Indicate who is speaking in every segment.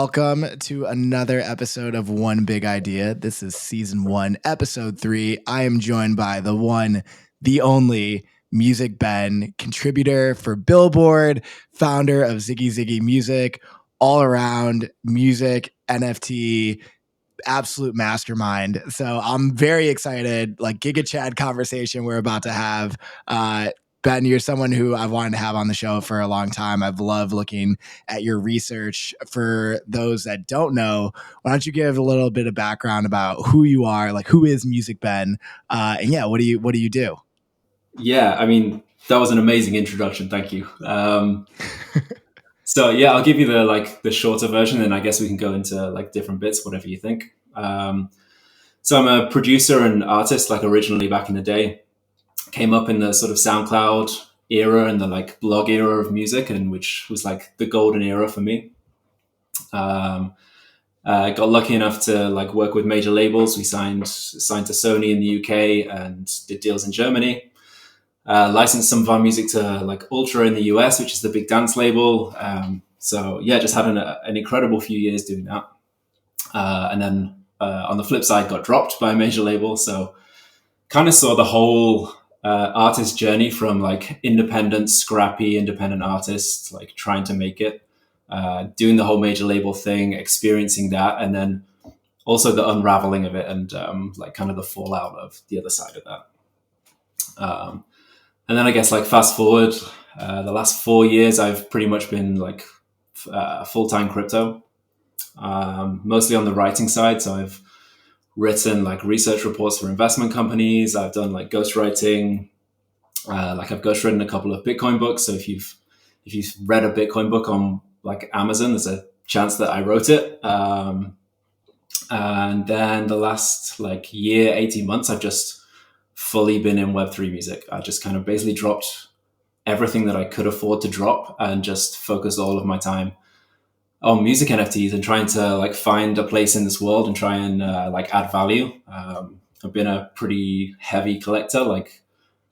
Speaker 1: welcome to another episode of One Big Idea. This is season 1, episode 3. I am joined by the one, the only Music Ben, contributor for Billboard, founder of Ziggy Ziggy Music, all around music, NFT, absolute mastermind. So I'm very excited, like Giga Chad conversation we're about to have. Ben, you're someone who I've wanted to have on the show for a long time. I've loved looking at your research. For those that don't know, why don't you give a little bit of background about who you are, like who is Music Ben, and yeah, what do you do?
Speaker 2: Yeah, I mean, that was an amazing introduction. Thank you. So yeah, I'll give you the shorter version, and I guess we can go into like different bits, whatever you think. So I'm a producer and artist. Like originally back in the day, came up in the sort of SoundCloud era and the like blog era of music, and which was like the golden era for me. I got lucky enough to like work with major labels. We signed to Sony in the UK and did deals in Germany. Licensed some of our music to like Ultra in the US, which is the big dance label. So yeah, just had an incredible few years doing that. And then on the flip side, got dropped by a major label. So kind of saw the whole artist journey from like scrappy independent artists, like trying to make it, doing the whole major label thing, experiencing that, and then also the unraveling of it and like kind of the fallout of the other side of that. And then I guess like fast forward, the last 4 years, I've pretty much been like full-time crypto, mostly on the writing side. So I've written like research reports for investment companies. I've done like ghostwriting, like I've ghostwritten a couple of Bitcoin books. So if you've read a Bitcoin book on like Amazon, there's a chance that I wrote it. And then the last like year, 18 months, I've just fully been in Web3 music. I just kind of basically dropped everything that I could afford to drop and just focused all of my time on music NFTs and trying to like find a place in this world and try and like add value. I've been a pretty heavy collector, like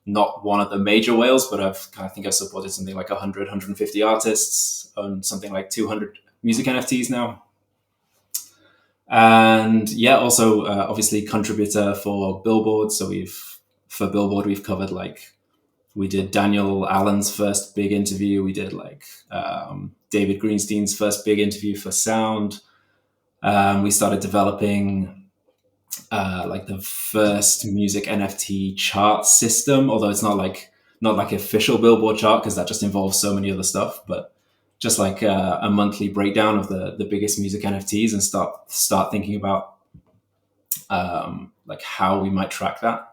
Speaker 2: not one of the major whales, but I think I've supported something like 100, 150 artists, own something like 200 music NFTs now. And yeah, also obviously contributor for Billboard. So for Billboard, we've covered like, we did Daniel Allen's first big interview. We did like David Greenstein's first big interview for Sound. We started developing like the first music NFT chart system, although it's not like official Billboard chart because that just involves so many other stuff, but just like a monthly breakdown of the biggest music NFTs and start thinking about like how we might track that.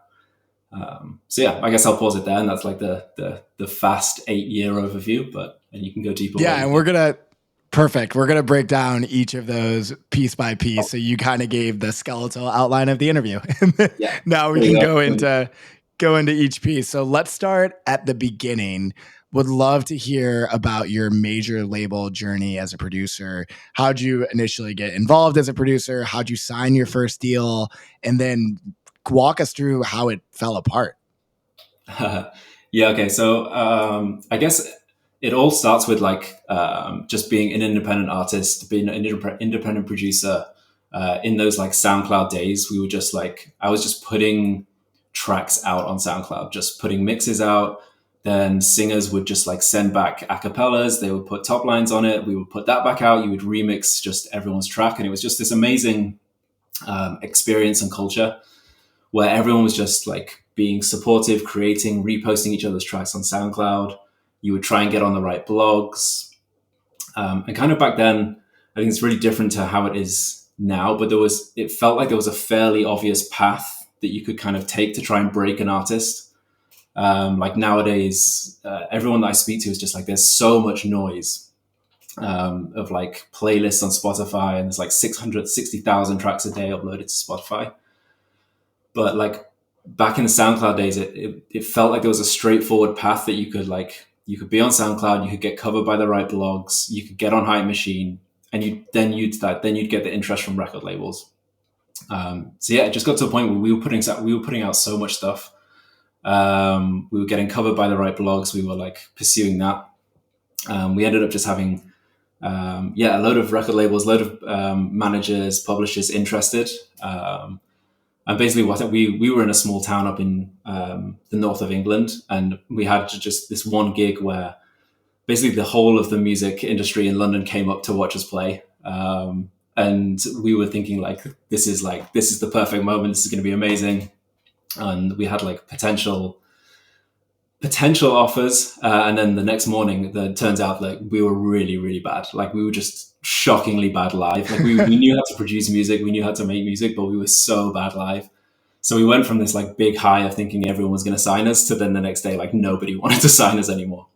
Speaker 2: So yeah, I guess I'll pause it there, and that's like the fast 8-year overview. And you can go deeper.
Speaker 1: Yeah, and we're gonna break down each of those piece by piece. So you kind of gave the skeletal outline of the interview.
Speaker 2: Yeah.
Speaker 1: Now we can go into each piece. So let's start at the beginning. Would love to hear about your major label journey as a producer. How'd you initially get involved as a producer? How'd you sign your first deal? And then walk us through how it fell apart.
Speaker 2: Yeah. Okay. So I guess it all starts with like just being an independent artist, being an independent producer. In those like SoundCloud days, we were just like, I was just putting tracks out on SoundCloud, just putting mixes out. Then singers would just like send back acapellas. They would put top lines on it. We would put that back out. You would remix just everyone's track. And it was just this amazing experience and culture where everyone was just like being supportive, creating, reposting each other's tracks on SoundCloud. You would try and get on the right blogs. And kind of back then, I think it's really different to how it is now, but it felt like there was a fairly obvious path that you could kind of take to try and break an artist. Like nowadays, everyone that I speak to is just like, there's so much noise of like playlists on Spotify, and there's like 660,000 tracks a day uploaded to Spotify. But like back in the SoundCloud days, it felt like there was a straightforward path that you could be on SoundCloud, you could get covered by the right blogs, you could get on Hype Machine, and you'd get the interest from record labels. So yeah, it just got to a point where we were putting out so much stuff. We were getting covered by the right blogs. We were like pursuing that. We ended up just having yeah, a load of record labels, a load of managers, publishers interested. And basically, what we were in a small town up in the north of England, and we had just this one gig where basically the whole of the music industry in London came up to watch us play. And we were thinking this is the perfect moment. This is going to be amazing. And we had like potential offers, and then the next morning, it turns out like we were really, really bad. Like we were just shockingly bad live. Like we knew how to produce music, we knew how to make music, but we were so bad live. So we went from this like big high of thinking everyone was going to sign us to then the next day like nobody wanted to sign us anymore.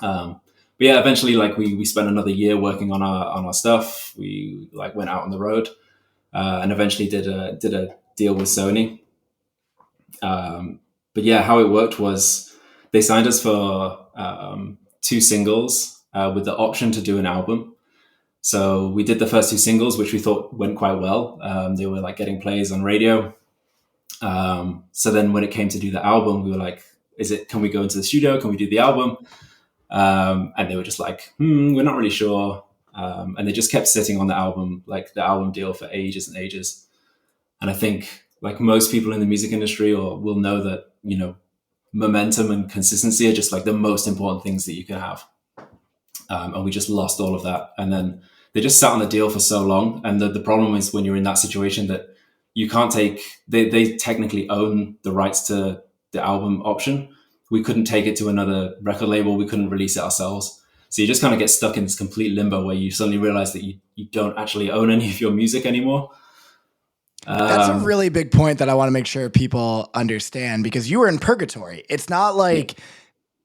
Speaker 2: But yeah, eventually like we spent another year working on our stuff. We like went out on the road, and eventually did a deal with Sony. But yeah, how it worked was they signed us for two singles with the option to do an album. So we did the first two singles, which we thought went quite well. They were like getting plays on radio. So then when it came to do the album, we were like, can we go into the studio? Can we do the album? And they were just like, we're not really sure. And they just kept sitting on the album deal for ages and ages. And I think like most people in the music industry will know that, momentum and consistency are just like the most important things that you can have. And we just lost all of that. And then they just sat on the deal for so long. And the problem is when you're in that situation that you can't they technically own the rights to the album option. We couldn't take it to another record label. We couldn't release it ourselves. So you just kind of get stuck in this complete limbo where you suddenly realize that you don't actually own any of your music anymore.
Speaker 1: That's a really big point that I want to make sure people understand, because you were in purgatory. It's not like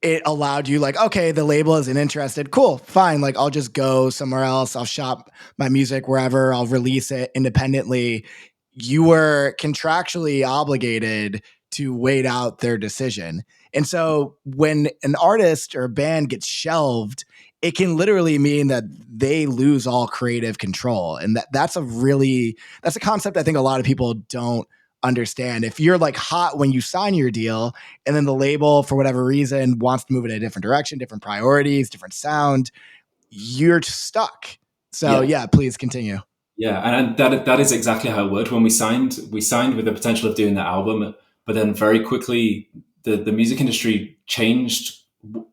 Speaker 1: it allowed you like, okay, the label isn't interested. Cool, fine. Like I'll just go somewhere else. I'll shop my music wherever. I'll release it independently. You were contractually obligated to wait out their decision. And so when an artist or a band gets shelved, it can literally mean that they lose all creative control. And that's a concept I think a lot of people don't understand. If you're like hot when you sign your deal and then the label for whatever reason wants to move in a different direction, different priorities, different sound, you're stuck. So yeah, please continue.
Speaker 2: Yeah, and that is exactly how it worked. When we signed with the potential of doing the album, but then very quickly the music industry changed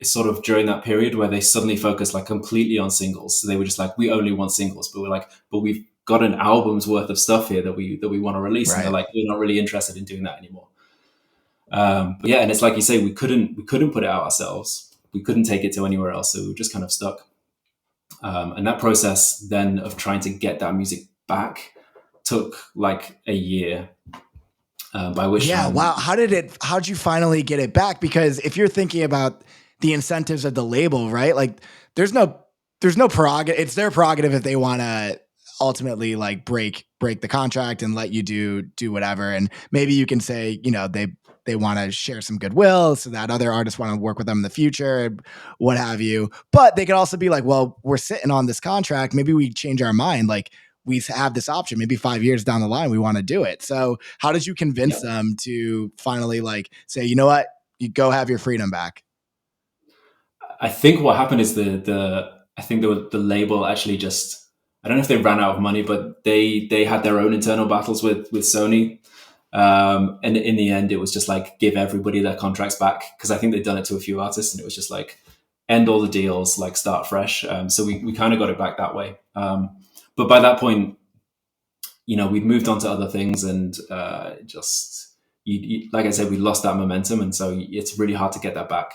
Speaker 2: sort of during that period where they suddenly focused like completely on singles. So they were just like, we only want singles, but we're like, but we've got an album's worth of stuff here that we want to release, right. And they're like, we're not really interested in doing that anymore. But yeah, and it's like you say, we couldn't put it out ourselves. We couldn't take it to anywhere else, so we were just kind of stuck. And that process then of trying to get that music back took like a year. By which time,
Speaker 1: wow, how'd you finally get it back? Because if you're thinking about the incentives of the label, right? Like there's no prerogative. It's their prerogative if they want to ultimately like break the contract and let you do whatever. And maybe you can say, they want to share some goodwill so that other artists want to work with them in the future, what have you. But they could also be like, well, we're sitting on this contract. Maybe we change our mind. Like we have this option, maybe 5 years down the line, we want to do it. So how did you convince them to finally like say, you know what, you go have your freedom back?
Speaker 2: I think what happened is the label actually just, I don't know if they ran out of money, but they had their own internal battles with Sony. And in the end, it was just like give everybody their contracts back, because I think they'd done it to a few artists, and it was just like end all the deals, like start fresh. So we kind of got it back that way. But by that point, we'd moved on to other things, and like I said, we lost that momentum, and so it's really hard to get that back.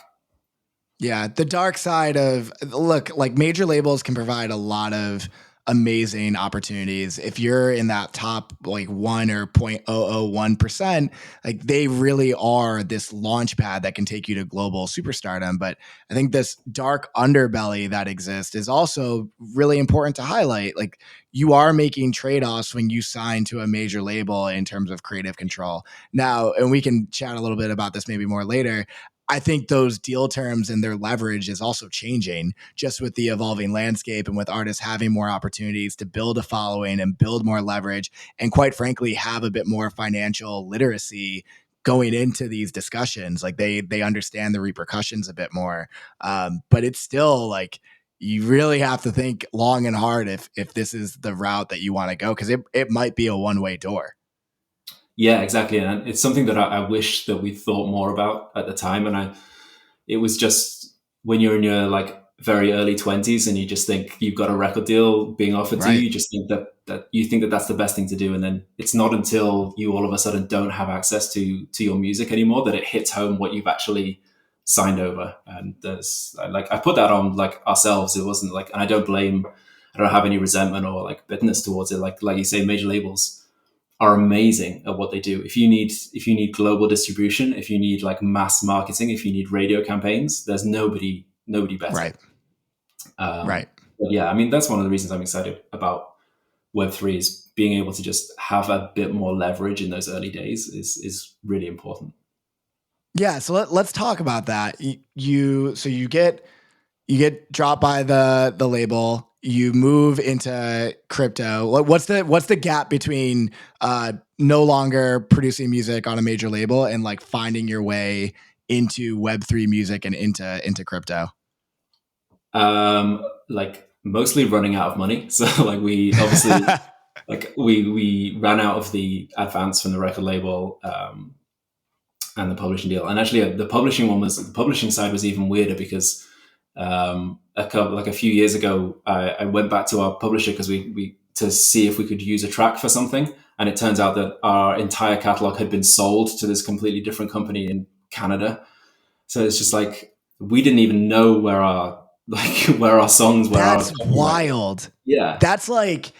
Speaker 1: Yeah, the dark side of like major labels can provide a lot of amazing opportunities. If you're in that top like 1 or 0.001%, like they really are this launch pad that can take you to global superstardom. But I think this dark underbelly that exists is also really important to highlight. Like you are making trade-offs when you sign to a major label in terms of creative control. Now, and we can chat a little bit about this maybe more later, I think those deal terms and their leverage is also changing just with the evolving landscape and with artists having more opportunities to build a following and build more leverage and quite frankly have a bit more financial literacy going into these discussions. Like they understand the repercussions a bit more. But it's still like you really have to think long and hard if this is the route that you want to go, because it might be a one-way door.
Speaker 2: Yeah, exactly. And it's something that I wish that we thought more about at the time. And it was just when you're in your like very early 20s and you just think you've got a record deal being offered to you,
Speaker 1: Right.
Speaker 2: you just think that you think that that's the best thing to do. And then it's not until you all of a sudden don't have access to your music anymore that it hits home what you've actually signed over. And there's like, I put that on like ourselves. It wasn't like, and I don't have any resentment or like bitterness towards it. Like you say, major labels are amazing at what they do. If you need global distribution, if you need like mass marketing, if you need radio campaigns, there's nobody better.
Speaker 1: Right. Right.
Speaker 2: But yeah, I mean that's one of the reasons I'm excited about Web3 is being able to just have a bit more leverage in those early days is really important.
Speaker 1: Yeah. So let's talk about that. So you get dropped by the label. You move into crypto. What's the gap between no longer producing music on a major label and like finding your way into Web3 music and into crypto?
Speaker 2: Like mostly running out of money. So like we obviously like we ran out of the advance from the record label and the publishing deal. And actually the publishing side was even weirder because a few years ago, I went back to our publisher because we to see if we could use a track for something, and it turns out that our entire catalog had been sold to this completely different company in Canada. So it's just like we didn't even know where our songs were.
Speaker 1: That's wild.
Speaker 2: Yeah.
Speaker 1: That's like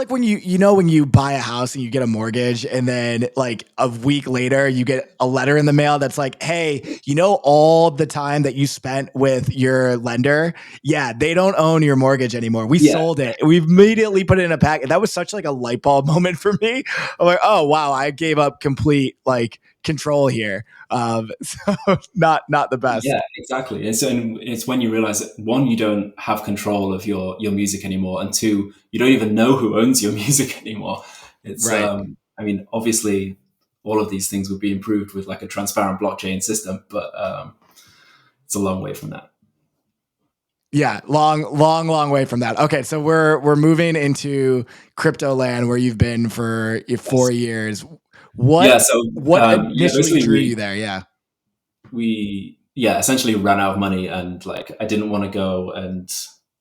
Speaker 1: when when you buy a house and you get a mortgage and then like a week later you get a letter in the mail that's like, hey, all the time that you spent with your lender, yeah, they don't own your mortgage anymore. We sold it. We immediately put it in a pack. That was such like a light bulb moment for me. I'm like, oh wow, I gave up complete like control here. So not the best.
Speaker 2: Yeah, exactly. And so it's when you realize that one, you don't have control of your music anymore, and two, you don't even know who owns your music anymore. It's
Speaker 1: right.
Speaker 2: I mean, obviously, all of these things would be improved with like a transparent blockchain system, but it's a long way from that.
Speaker 1: Yeah, long way from that. Okay, so we're moving into crypto land where you've been for 4 years. What initially drew you there? Yeah.
Speaker 2: We essentially ran out of money, and like I didn't want to go and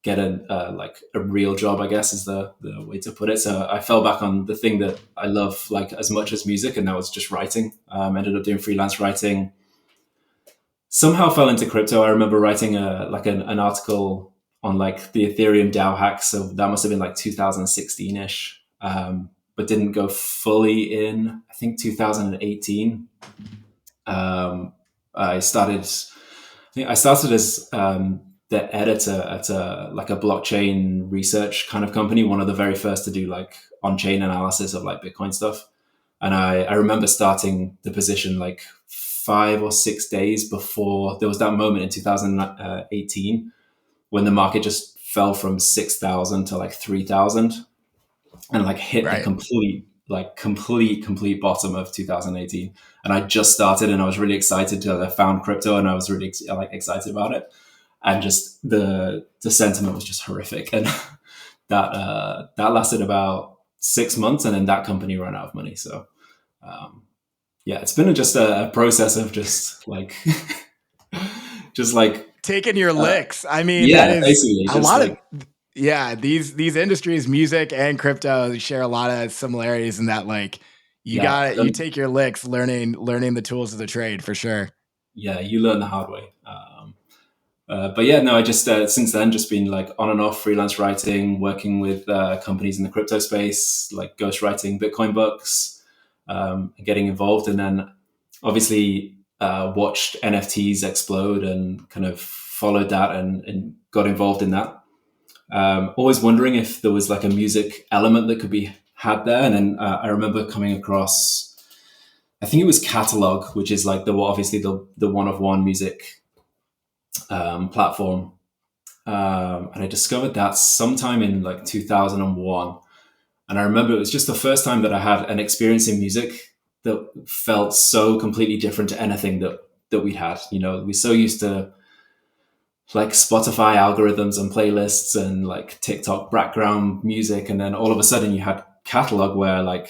Speaker 2: get a real job, I guess is the way to put it. So I fell back on the thing that I love like as much as music, and that was just writing. Ended up doing freelance writing. Somehow fell into crypto. I remember writing an article on like the Ethereum DAO hack. So that must have been like 2016-ish, but didn't go fully in, I think 2018. I started as the editor at a blockchain research kind of company, one of the very first to do like on-chain analysis of like Bitcoin stuff. And I remember starting the position like 5 or 6 days before there was that moment in 2018 when the market just fell from 6,000 to like 3,000 and like hit the complete bottom of 2018. And I just started and I was really excited to I found crypto and I was really excited about it. And just the sentiment was just horrific. And that lasted about 6 months, and then that company ran out of money. So it's been just a process of just like
Speaker 1: taking your licks. I mean, that is a lot of these industries, music and crypto, share a lot of similarities in that like you take your licks learning the tools of the trade for sure.
Speaker 2: Yeah, you learn the hard way. But yeah, no, I just since then just been like on and off freelance writing, working with companies in the crypto space, like ghostwriting Bitcoin books, getting involved, and then obviously watched NFTs explode and kind of followed that and got involved in that. Always wondering if there was like a music element that could be had there, and then I remember coming across, I think it was Catalog, which is like the one of one music platform, and I discovered that sometime in like 2001. And I remember it was just the first time that I had an experience in music that felt so completely different to anything that we'd had. We're so used to like Spotify algorithms and playlists and like TikTok background music. And then all of a sudden you had catalog where like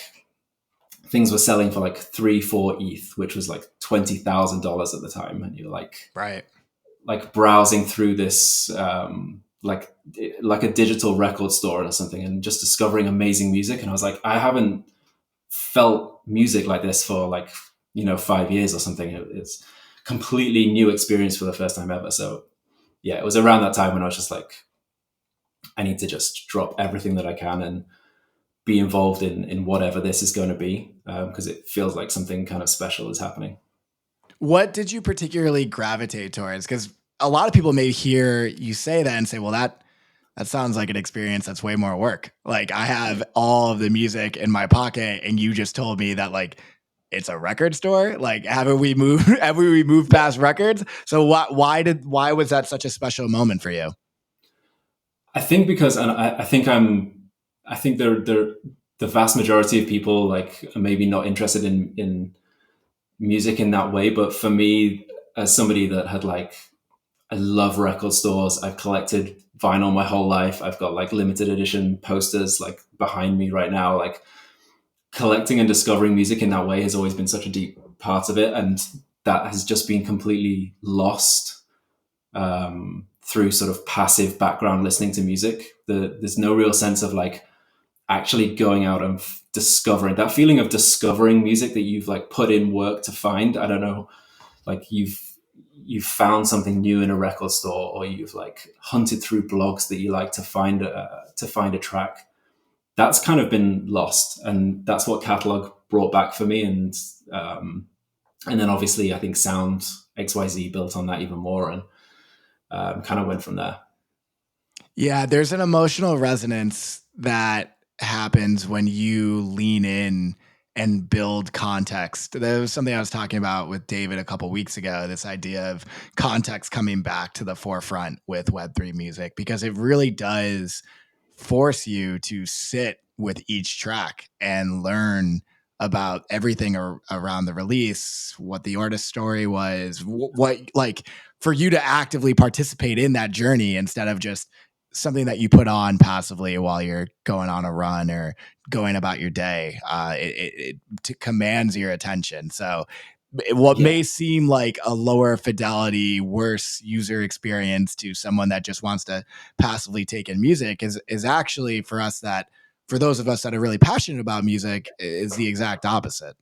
Speaker 2: things were selling for like 3-4 ETH, which was like $20,000 at the time. And you're
Speaker 1: Right.
Speaker 2: like browsing through this, like a digital record store or something, and just discovering amazing music. And I was like, I haven't felt music like this for like, 5 years or something. It's completely new experience for the first time ever. So yeah, it was around that time when I was just like, I need to just drop everything that I can and be involved in whatever this is going to be, because it feels like something kind of special is happening.
Speaker 1: What did you particularly gravitate towards? Because a lot of people may hear you say that and say, well, that sounds like an experience that's way more work. Like I have all of the music in my pocket and you just told me that like it's a record store. Like haven't we moved haven't we moved past records? So why was that such a special moment for you?
Speaker 2: I think because, and I think the vast majority of people like are maybe not interested in music in that way. But for me, as somebody that had like, I love record stores. I've collected vinyl my whole life. I've got like limited edition posters like behind me right now. Like collecting and discovering music in that way has always been such a deep part of it, and that has just been completely lost, through sort of passive background listening to music. There's no real sense of like actually going out and discovering that feeling of discovering music that you've like put in work to find. I don't know, like you've found something new in a record store, or you've like hunted through blogs that you like to find a track. That's kind of been lost, and that's what catalog brought back for me. And then obviously I think Sound XYZ built on that even more, and kind of went from there.
Speaker 1: Yeah, there's an emotional resonance that happens when you lean in and build context. That was something I was talking about with David a couple weeks ago, this idea of context coming back to the forefront with Web3 music, because it really does force you to sit with each track and learn about everything around the release, what the artist story was, what like for you to actively participate in that journey instead of just something that you put on passively while you're going on a run or going about your day. It commands your attention. So what
Speaker 2: Yeah.
Speaker 1: may seem like a lower fidelity, worse user experience to someone that just wants to passively take in music is actually for those of us that are really passionate about music is the exact opposite.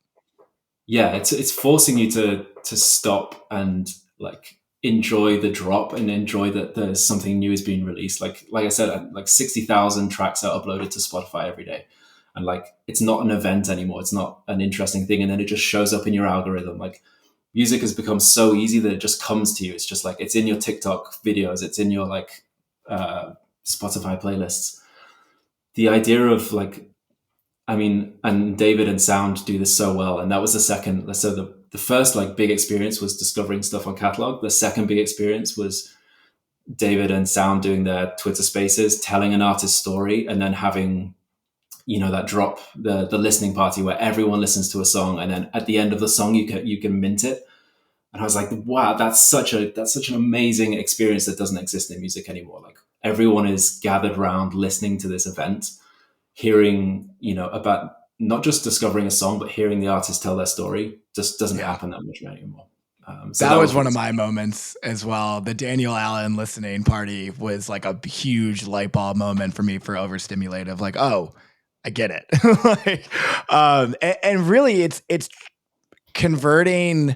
Speaker 2: Yeah, it's forcing you to stop and like enjoy the drop and enjoy that there's something new is being released. Like I said, like 60,000 tracks are uploaded to Spotify every day, and like it's not an event anymore. It's not an interesting thing, and then it just shows up in your algorithm. Like music has become so easy that it just comes to you. It's just like it's in your TikTok videos, it's in your like uh, Spotify playlists. The idea of like, I mean, and David and Sound do this so well. And that was the second. So the first like big experience was discovering stuff on catalog. The second big experience was David and Sound doing their Twitter spaces, telling an artist's story, and then having, that drop, the listening party where everyone listens to a song, and then at the end of the song you can mint it. And I was like, wow, that's such an amazing experience that doesn't exist in music anymore. Like everyone is gathered around listening to this event, hearing, about not just discovering a song, but hearing the artist tell their story just doesn't
Speaker 1: Yeah.
Speaker 2: happen that much anymore. So
Speaker 1: That
Speaker 2: that
Speaker 1: was
Speaker 2: was
Speaker 1: one
Speaker 2: really
Speaker 1: of my
Speaker 2: special.
Speaker 1: moments as well. The Daniel Allen listening party was like a huge light bulb moment for me for overstimulative. Like, oh, I get it. Like, and really, it's converting.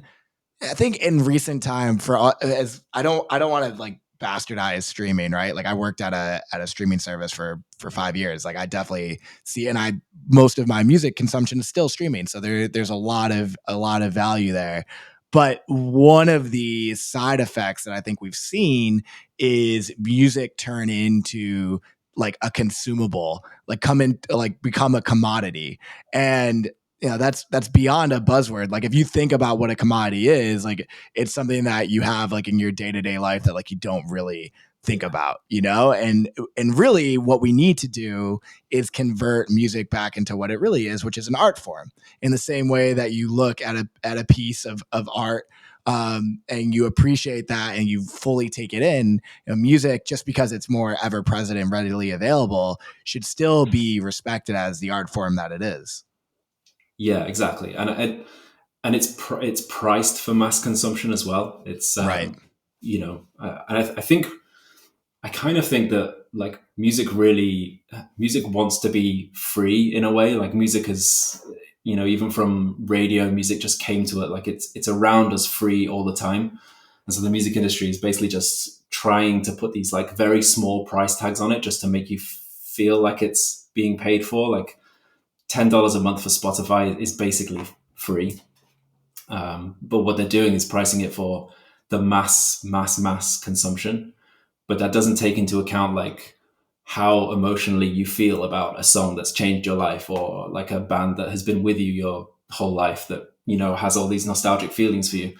Speaker 1: I think in recent time as I don't want to like bastardize streaming, right? Like I worked at a streaming service for 5 years. Like I definitely see, and most of my music consumption is still streaming. So there's a lot of value there. But one of the side effects that I think we've seen is music turn into like a consumable, like become a commodity. And that's beyond a buzzword. Like if you think about what a commodity is, like it's something that you have like in your day-to-day life that like you don't really think
Speaker 2: Yeah.
Speaker 1: about, and really what we need to do is convert music back into what it really is, which is an art form. In the same way that you look at a piece of art, and you appreciate that and you fully take it in, music, just because it's more ever present and readily available, should still be respected as the art form that it is.
Speaker 2: Yeah, exactly. And it's priced for mass consumption as well. It's
Speaker 1: Right.
Speaker 2: and I think I kind of think that like music wants to be free in a way. Like music is, even from radio, music just came to it. Like it's around us free all the time. And so the music industry is basically just trying to put these like very small price tags on it just to make you feel like it's being paid for. Like $10 a month for Spotify is basically free. But what they're doing is pricing it for the mass consumption. But that doesn't take into account like how emotionally you feel about a song that's changed your life, or like a band that has been with you your whole life that, has all these nostalgic feelings for you.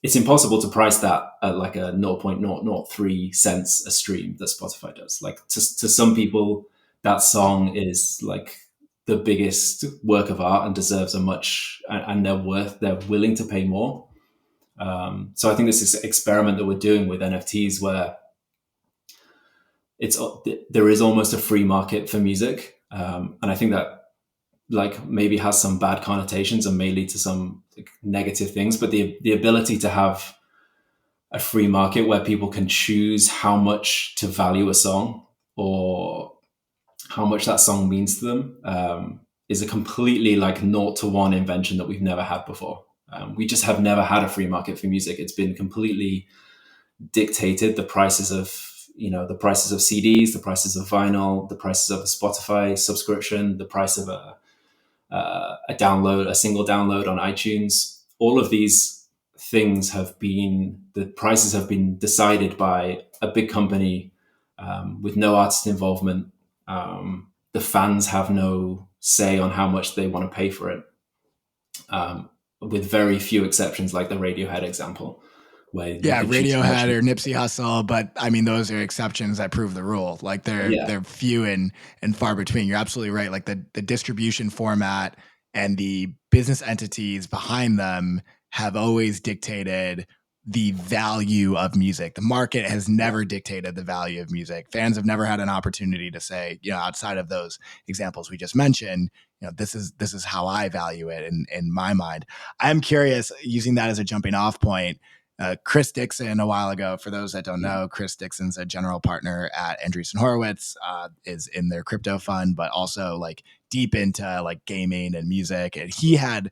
Speaker 2: It's impossible to price that at like a 0.003 cents a stream that Spotify does. Like to some people, that song is like the biggest work of art and deserves a much, and they're willing to pay more. So I think this is experiment that we're doing with NFTs where there is almost a free market for music, and I think that like maybe has some bad connotations and may lead to some like, negative things. But the ability to have a free market where people can choose how much to value a song or how much that song means to them is a completely like 0 to 1 invention that we've never had before. We just have never had a free market for music. It's been completely dictated. The prices of CDs, the prices of vinyl, the prices of a Spotify subscription, the price of a single download on iTunes. All of these things the prices have been decided by a big company with no artist involvement. The fans have no say on how much they want to pay for it, with very few exceptions, like the Radiohead example. Where you
Speaker 1: Yeah,
Speaker 2: can choose how much.
Speaker 1: Radiohead or Nipsey Hussle, but I mean those are exceptions that prove the rule. Like
Speaker 2: Yeah,
Speaker 1: they're few and far between. You're absolutely right. Like the distribution format and the business entities behind them have always dictated the value of music. The market has never dictated the value of music. Fans have never had an opportunity to say, outside of those examples we just mentioned, this is how I value it in my mind. I'm curious, using that as a jumping off point. Chris Dixon, a while ago, for those that don't know, Chris Dixon's a general partner at Andreessen Horowitz, is in their crypto fund, but also like deep into like gaming and music. And he had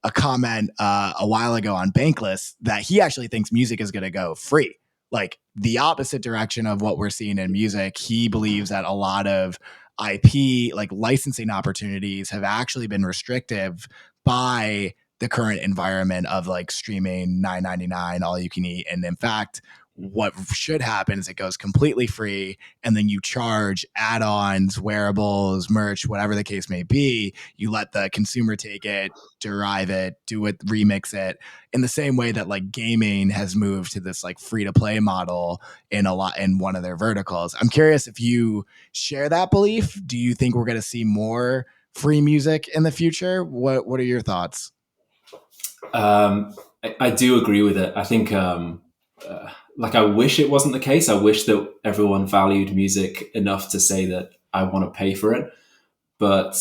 Speaker 1: a comment a while ago on Bankless that he actually thinks music is going to go free, like the opposite direction of what we're seeing in music. He believes that a lot of IP, like licensing opportunities, have actually been restrictive by the current environment of like streaming $9.99 all you can eat. And in fact, what should happen is it goes completely free, and then you charge add-ons, wearables, merch, whatever the case may be. You let the consumer take it, derive it, do it, remix it, in the same way that like gaming has moved to this like free to play model in one of their verticals. I'm curious if you share that belief. Do you think we're going to see more free music in the future? What are your thoughts?
Speaker 2: I do agree with it. I think, like, I wish it wasn't the case. I wish that everyone valued music enough to say that I want to pay for it. But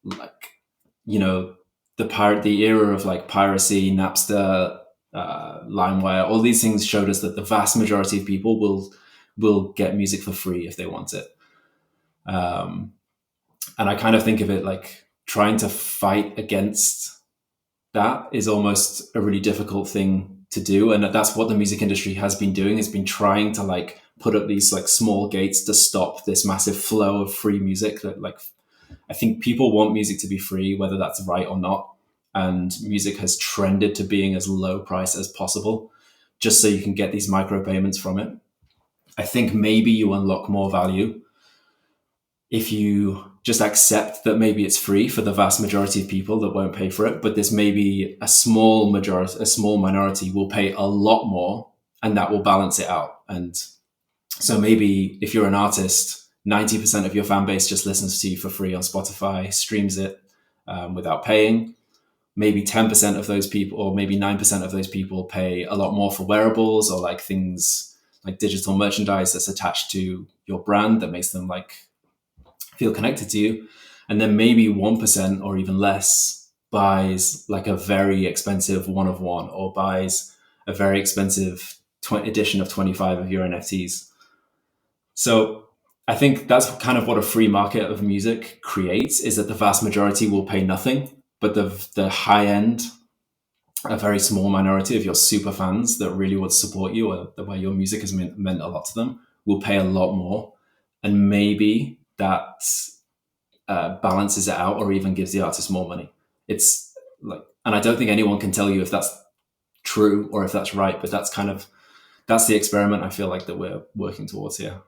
Speaker 2: like, the era of like piracy, Napster, LimeWire, all these things showed us that the vast majority of people will get music for free if they want it. And I kind of think of it like trying to fight against that is almost a really difficult thing to do. And that's what the music industry has been doing, has been trying to like put up these like small gates to stop this massive flow of free music that like, I think people want music to be free, whether that's right or not. And music has trended to being as low price as possible, just so you can get these micropayments from it. I think maybe you unlock more value if you just accept that maybe it's free for the vast majority of people that won't pay for it, but this maybe a small minority will pay a lot more, and that will balance it out. And so maybe if you're an artist, 90% of your fan base just listens to you for free on Spotify, streams it without paying. maybe 10% of those people, or maybe 9% of those people pay a lot more for wearables or like things like digital merchandise that's attached to your brand that makes them like feel connected to you. And then maybe 1% or even less buys like a very expensive one of one, or buys a very expensive edition of 25 of your NFTs. So I think that's kind of what a free market of music creates, is that the vast majority will pay nothing, but the high end, a very small minority of your super fans that really would support you, or where your music has meant a lot to them, will pay a lot more. And maybe that balances it out, or even gives the artist more money. It's like, and I don't think anyone can tell you if that's true or if that's right, but that's the experiment I feel like that we're working towards here.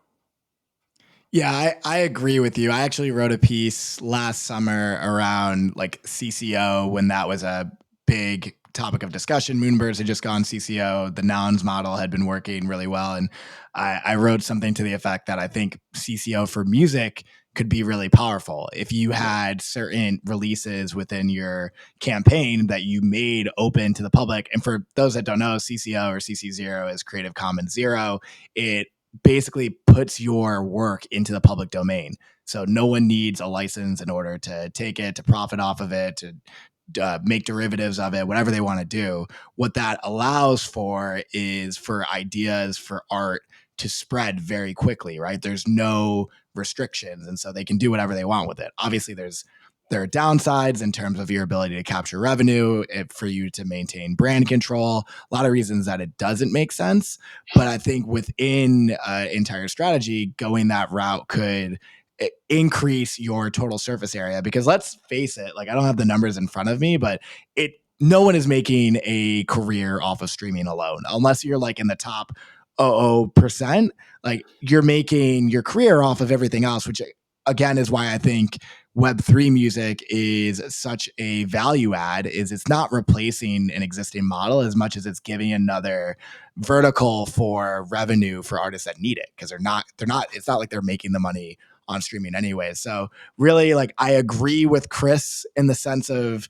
Speaker 1: Yeah, I agree with you. I actually wrote a piece last summer around like CCO when that was a big topic of discussion. Moonbirds had just gone CCO. The Nouns model had been working really well. And I wrote something to the effect that I think CCO for music could be really powerful if you had certain releases within your campaign that you made open to the public. And for those that don't know, CCO or CC0 is Creative Commons Zero. It basically puts your work into the public domain. So no one needs a license in order to take it, to profit off of it, to make derivatives of it, whatever they want to do. What that allows for is for ideas, for art to spread very quickly, right? There's no restrictions. And so they can do whatever they want with it. Obviously, there are downsides in terms of your ability to capture revenue, for you to maintain brand control, a lot of reasons that it doesn't make sense. But I think within entire strategy, going that route could increase your total surface area. Because let's face it, like I don't have the numbers in front of me, but no one is making a career off of streaming alone, unless you're like in the top 0.00%. Like you're making your career off of everything else, which again is why I think Web3 music is such a value add. Is it's not replacing an existing model as much as it's giving another vertical for revenue for artists that need it, because it's not like they're making the money on streaming anyway. So really, like, I agree with Chris in the sense of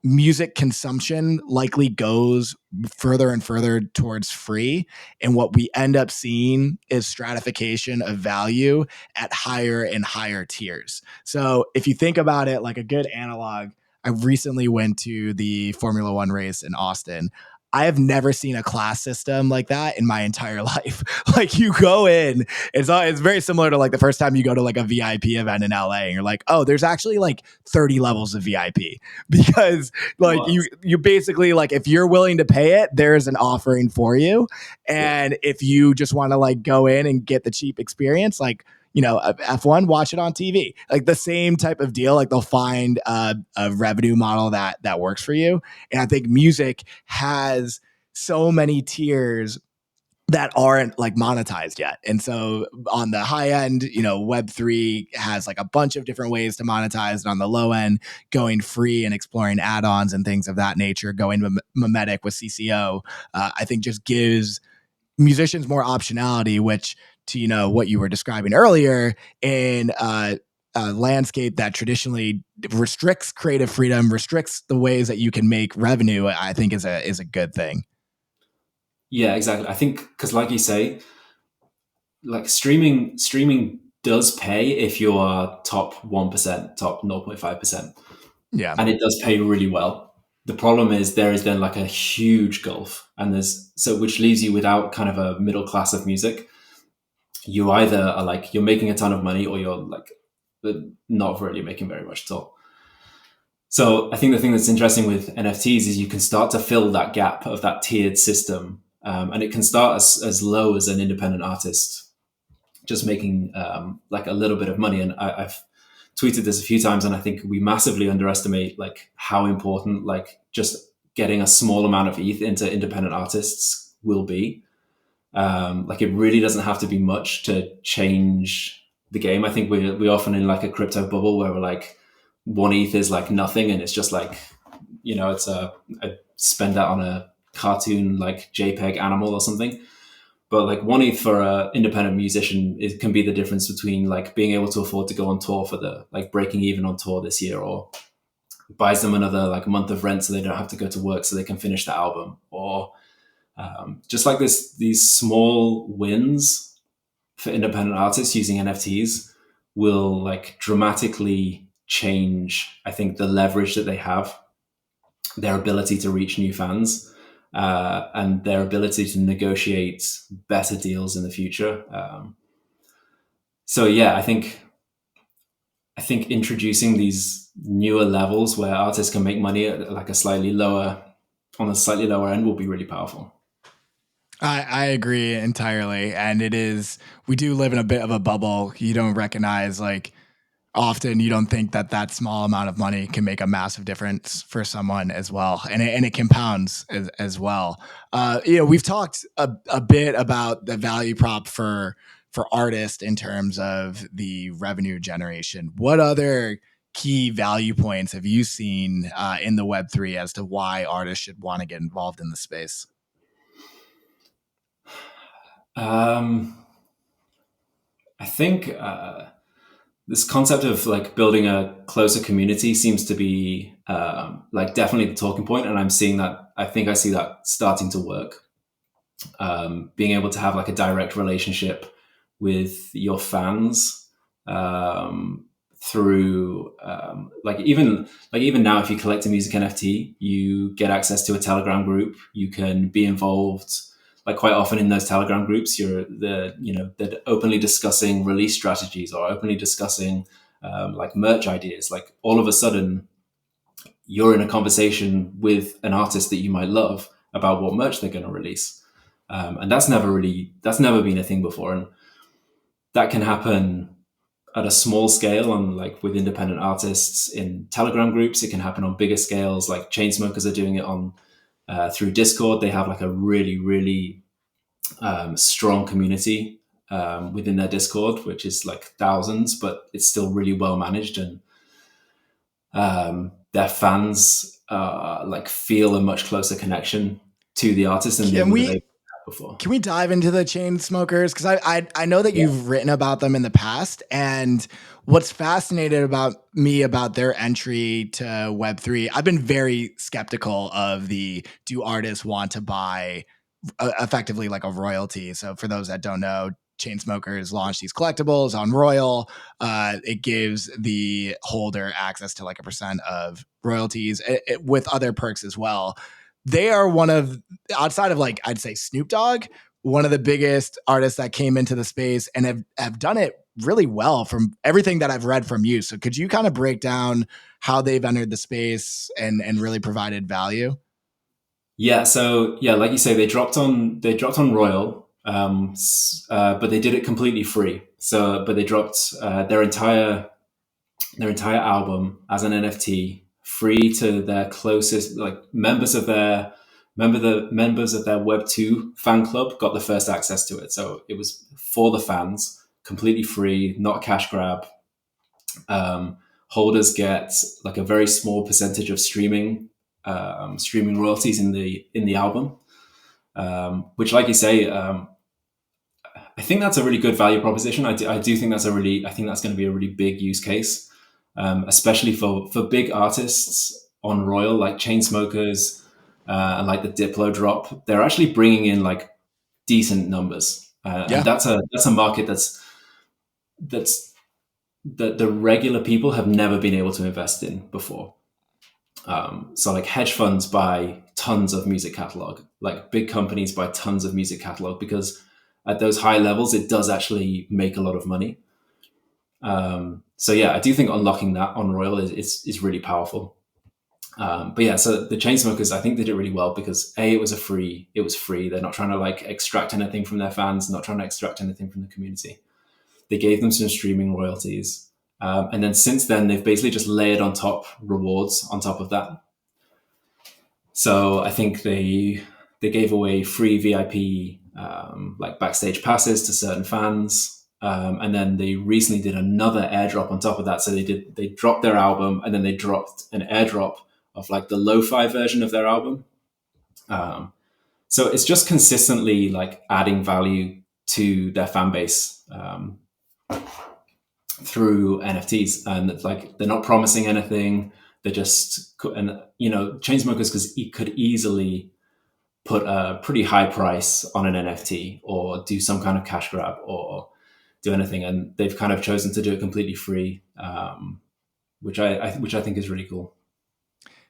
Speaker 1: music consumption likely goes further and further towards free. And what we end up seeing is stratification of value at higher and higher tiers. So if you think about it, like a good analog, I recently went to the Formula One race in Austin. I have never seen a class system like that in my entire life. Like you go in, it's very similar to like the first time you go to like a VIP event in LA and you're like, oh, there's actually like 30 levels of VIP, because like you basically, like, if you're willing to pay it, there's an offering for you. And if you just want to like go in and get the cheap experience, like, F1, watch it on TV, like the same type of deal. Like they'll find a revenue model that works for you. And I think music has so many tiers that aren't like monetized yet. And so on the high end, Web3 has like a bunch of different ways to monetize. And on the low end, going free and exploring add-ons and things of that nature, going mimetic with CCO, I think just gives musicians more optionality, which, to what you were describing earlier, in a landscape that traditionally restricts creative freedom, restricts the ways that you can make revenue, I think is a good thing.
Speaker 2: Yeah, exactly. I think because, like you say, like streaming does pay if you are top 1%, top 0.5%.
Speaker 1: Yeah.
Speaker 2: And it does pay really well. The problem is there is then like a huge gulf, and which leaves you without kind of a middle class of music. You either are like, you're making a ton of money, or you're like not really making very much at all. So I think the thing that's interesting with NFTs is you can start to fill that gap of that tiered system. And it can start as low as an independent artist just making like a little bit of money. And I've tweeted this a few times, and I think we massively underestimate like how important like just getting a small amount of ETH into independent artists will be. Like it really doesn't have to be much to change the game. I think we're often in like a crypto bubble where we're like, one ETH is like nothing, and it's just like, it's a spend that on a cartoon like JPEG animal or something. But like one ETH for an independent musician, it can be the difference between like being able to afford to go on tour for the like breaking even on tour this year, or buys them another like month of rent so they don't have to go to work so they can finish the album, or just like these small wins for independent artists using NFTs will like dramatically change, I think, the leverage that they have, their ability to reach new fans, and their ability to negotiate better deals in the future. So yeah, I think introducing these newer levels where artists can make money at like on a slightly lower end will be really powerful.
Speaker 1: I agree entirely. And we do live in a bit of a bubble. You don't recognize, like, often you don't think that that small amount of money can make a massive difference for someone as well. And it compounds as well. We've talked a bit about the value prop for artists in terms of the revenue generation. What other key value points have you seen in the Web3 as to why artists should want to get involved in the space?
Speaker 2: I think this concept of like building a closer community seems to be like definitely the talking point, and I'm seeing that. I think I see that starting to work. Being able to have like a direct relationship with your fans, through like even now, if you collect a music NFT, you get access to a Telegram group. You can be involved. Like quite often in those Telegram groups, they're openly discussing release strategies or openly discussing like merch ideas. Like all of a sudden, you're in a conversation with an artist that you might love about what merch they're going to release, and that's never been a thing before, and that can happen at a small scale on like with independent artists in Telegram groups. It can happen on bigger scales, like Chainsmokers are doing it on through Discord. They have like a really strong community within their Discord, which is like thousands, but it's still really well managed, and their fans like feel a much closer connection to the artist than they
Speaker 1: Can
Speaker 2: would have
Speaker 1: we
Speaker 2: had before.
Speaker 1: Can we dive into the chain smokers? Because I know that
Speaker 2: Yeah.
Speaker 1: you've written about them in the past, and what's fascinated about me about their entry to Web3, I've been very skeptical of the do artists want to buy effectively like a royalty. So for those that don't know, Chainsmokers launched these collectibles on Royal. It gives the holder access to like a percent of royalties with other perks as well. They are one of, outside of like, I'd say Snoop Dogg, one of the biggest artists that came into the space and have done it really well from everything that I've read from you. So could you kind of break down how they've entered the space and really provided value?
Speaker 2: Yeah, so yeah, like you say, they dropped on Royal, but they did it completely free. So, but they dropped their entire album as an NFT, free to their closest like members of their Web2 fan club got the first access to it. So it was for the fans, completely free, not a cash grab. Holders get like a very small percentage of streaming royalties in the album, which, like you say, I think that's a really good value proposition. I do think I think that's going to be a really big use case, especially for big artists on Royal, like Chainsmokers, and like the Diplo drop. They're actually bringing in like decent numbers, and
Speaker 1: Yeah.
Speaker 2: that's a market that's that the regular people have never been able to invest in before. So like hedge funds buy tons of music catalog, like big companies buy tons of music catalog because at those high levels, it does actually make a lot of money. So yeah, I do think unlocking that on Royal is really powerful. But yeah, so the Chainsmokers, I think they did it really well because it was free. They're not trying to like extract anything from their fans, not trying to extract anything from the community. They gave them some streaming royalties. And then since then, they've basically just layered on top rewards on top of that. So I think they gave away free VIP like backstage passes to certain fans, and then they recently did another airdrop on top of that. So they dropped their album, and then they dropped an airdrop of like the lo-fi version of their album. Um, so it's just consistently like adding value to their fan base, through NFTs, and it's like they're not promising anything. They just, and Chainsmokers could easily put a pretty high price on an NFT or do some kind of cash grab or do anything, and they've kind of chosen to do it completely free, which I think is really cool.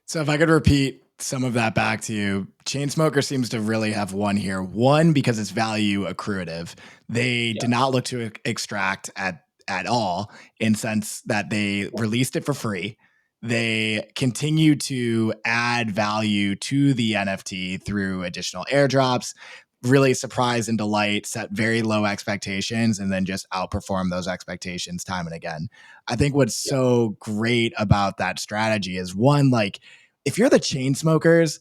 Speaker 1: So if I could repeat some of that back to you, Chainsmoker seems to really have one here. One, because it's value accretive. They did not look to extract at all, in sense that they released it for free. They continue to add value to the NFT through additional airdrops, really surprise and delight, set very low expectations, and then just outperform those expectations time and again. I think what's so great about that strategy is, one, like, if you're the Chainsmokers,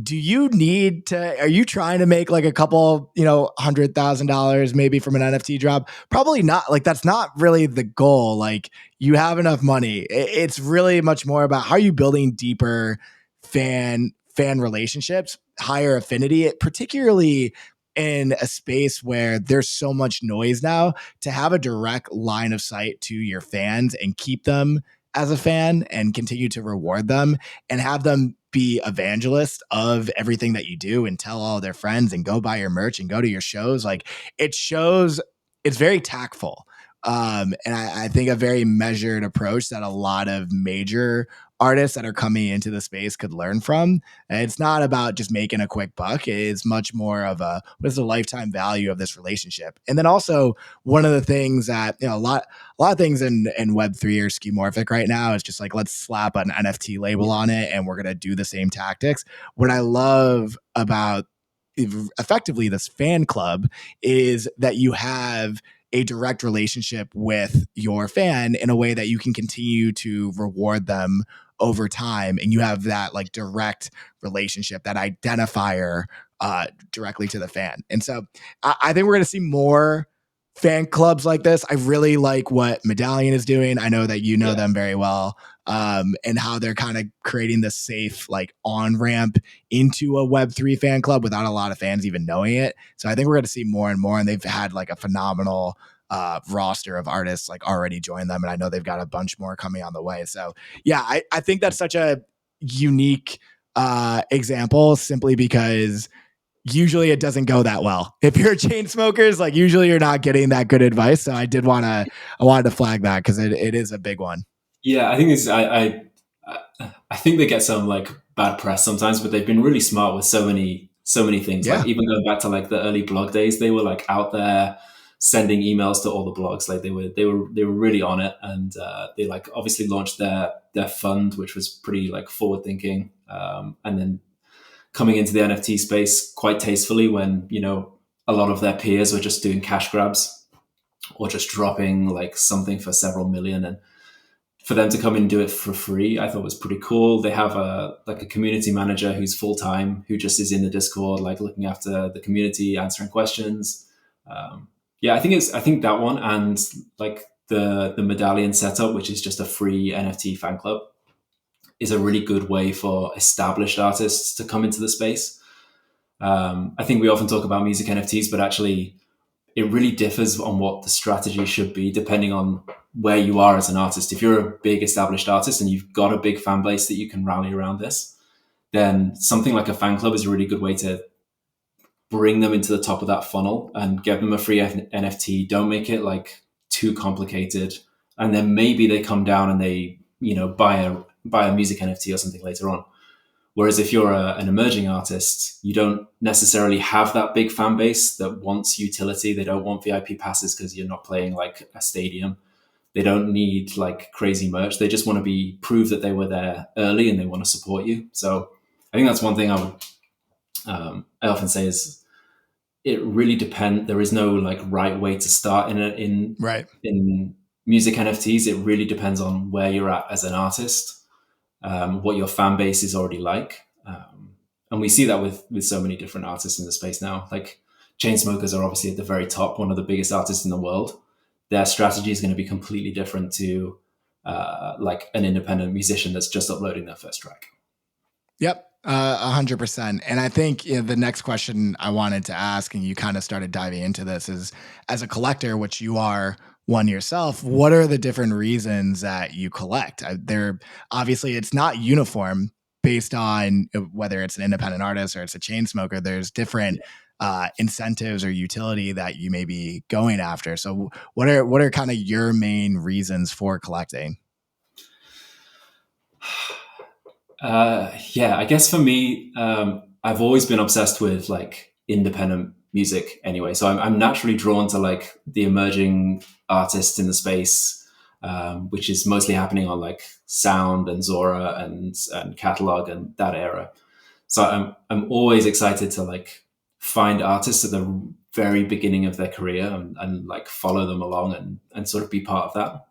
Speaker 1: do you need to, are you trying to make like a couple, $100,000 maybe from an NFT drop? Probably not. Like, that's not really the goal. Like, you have enough money. It's really much more about how are you building deeper fan relationships, higher affinity, particularly in a space where there's so much noise now. To have a direct line of sight to your fans and keep them as a fan and continue to reward them and have them be evangelists of everything that you do and tell all their friends and go buy your merch and go to your shows. Like, it shows it's very tactful. And I think a very measured approach that a lot of major artists that are coming into the space could learn from. And it's not about just making a quick buck. It's much more of a, what is the lifetime value of this relationship? And then also, one of the things that, a lot of things in Web3 are skeuomorphic right now. It's just like, let's slap an NFT label on it and we're going to do the same tactics. What I love about effectively this fan club is that you have a direct relationship with your fan in a way that you can continue to reward them over time. And you have that like direct relationship, that identifier directly to the fan. And so I think we're going to see more fan clubs like this. I really like what Medallion is doing. I know that you know them very well, and how they're kind of creating this safe like on ramp into a Web3 fan club without a lot of fans even knowing it. So I think we're going to see more and more, and they've had like a phenomenal roster of artists like already join them. And I know they've got a bunch more coming on the way. So yeah, I think that's such a unique example, simply because usually it doesn't go that well. If you're Chainsmokers, like usually you're not getting that good advice. So I wanted to flag that because it is a big one.
Speaker 2: Yeah, I think I think they get some like bad press sometimes, but they've been really smart with so many things.
Speaker 1: Yeah.
Speaker 2: Like even going back to like the early blog days, they were like out there sending emails to all the blogs. Like they were really on it, and they like obviously launched their fund, which was pretty like forward thinking, and then coming into the NFT space quite tastefully when a lot of their peers were just doing cash grabs or just dropping like something for several million, and for them to come in and do it for free, I thought was pretty cool. They have a community manager who's full time, who just is in the Discord, like looking after the community, answering questions. I think that one, and like the Medallion setup, which is just a free NFT fan club, is a really good way for established artists to come into the space. I think we often talk about music NFTs, but actually it really differs on what the strategy should be depending on where you are as an artist. If you're a big established artist and you've got a big fan base that you can rally around this, then something like a fan club is a really good way to bring them into the top of that funnel and get them a free NFT. Don't make it like too complicated. And then maybe they come down and they, buy a music NFT or something later on. Whereas if you're an emerging artist, you don't necessarily have that big fan base that wants utility. They don't want VIP passes because you're not playing like a stadium. They don't need like crazy merch. They just want to prove that they were there early and they want to support you. So I think that's one thing I often say is it really depends. There is no like right way to start in music NFTs. It really depends on where you're at as an artist. What your fan base is already like. And we see that with so many different artists in the space now. Like Chainsmokers are obviously at the very top, one of the biggest artists in the world. Their strategy is going to be completely different to like an independent musician that's just uploading their first track.
Speaker 1: Yep. 100%. And I think the next question I wanted to ask, and you kind of started diving into this, is as a collector, which you are, one yourself, what are the different reasons that you collect? They're obviously it's not uniform based on whether it's an independent artist or it's a chain smoker. There's different incentives or utility that you may be going after. So, what are kind of your main reasons for collecting?
Speaker 2: Yeah, I guess for me, I've always been obsessed with like independent music anyway. So I'm naturally drawn to like the emerging artists in the space, which is mostly happening on like Sound and Zora and Catalog and that era. So I'm always excited to like find artists at the very beginning of their career and like follow them along and sort of be part of that.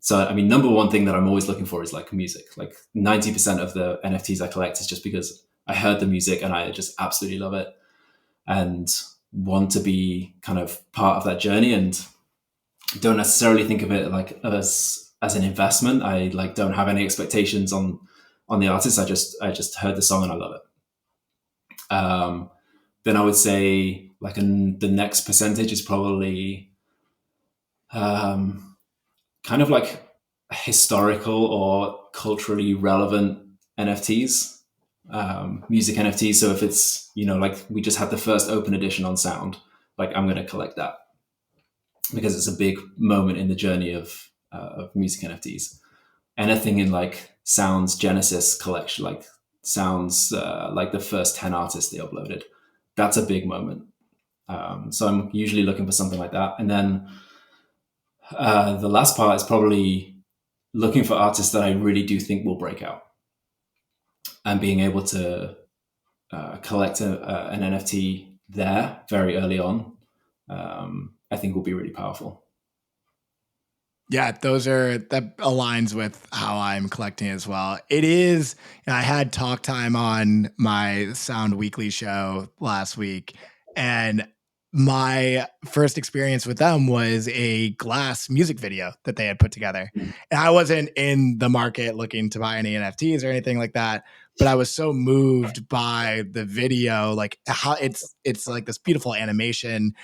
Speaker 2: So, I mean, number one thing that I'm always looking for is like music. Like 90% of the NFTs I collect is just because I heard the music and I just absolutely love it and want to be kind of part of that journey and don't necessarily think of it like as an investment. I like don't have any expectations on the artist. I just heard the song and I love it. Then I would say like the next percentage is probably um, kind of like historical or culturally relevant NFTs, music NFTs. So if it's, like we just had the first open edition on Sound, like I'm going to collect that because it's a big moment in the journey of music NFTs. Anything in like Sound's Genesis collection, like Sound's like the first 10 artists they uploaded, that's a big moment. So I'm usually looking for something like that. And then the last part is probably looking for artists that I really do think will break out and being able to collect an NFT there very early on, I think will be really powerful.
Speaker 1: Yeah, that aligns with how I'm collecting as well. It is, I had talk time on my Sound Weekly show last week, and my first experience with them was a Glass music video that they had put together. And I wasn't in the market looking to buy any NFTs or anything like that, but I was so moved by the video, like how it's like this beautiful animation.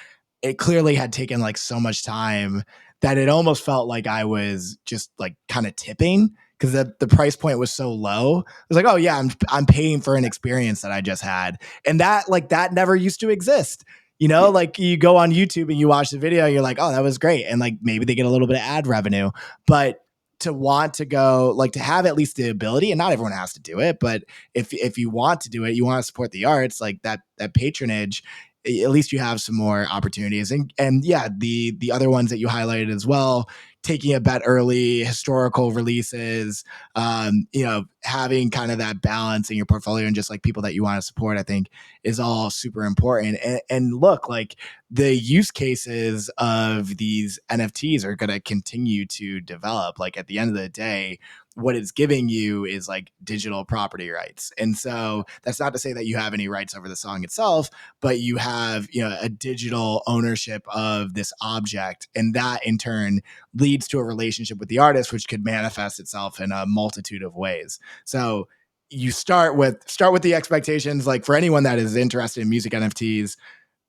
Speaker 1: It clearly had taken like so much time that it almost felt like I was just like kind of tipping because the price point was so low. I was like, oh yeah, I'm paying for an experience that I just had, and that never used to exist. Like you go on YouTube and you watch the video, you're like, oh, that was great, and like maybe they get a little bit of ad revenue, but to want to go like to have at least the ability, and not everyone has to do it, but if you want to do it, you want to support the arts, like that patronage, at least you have some more opportunities. And yeah, the other ones that you highlighted as well, taking a bet early, historical releases, having kind of that balance in your portfolio and just like people that you want to support, I think is all super important. And look, like the use cases of these NFTs are going to continue to develop. Like at the end of the day, what it's giving you is like digital property rights. And so that's not to say that you have any rights over the song itself, but you have, a digital ownership of this object. And that in turn leads to a relationship with the artist, which could manifest itself in a multitude of ways. So you start with the expectations, like for anyone that is interested in music NFTs,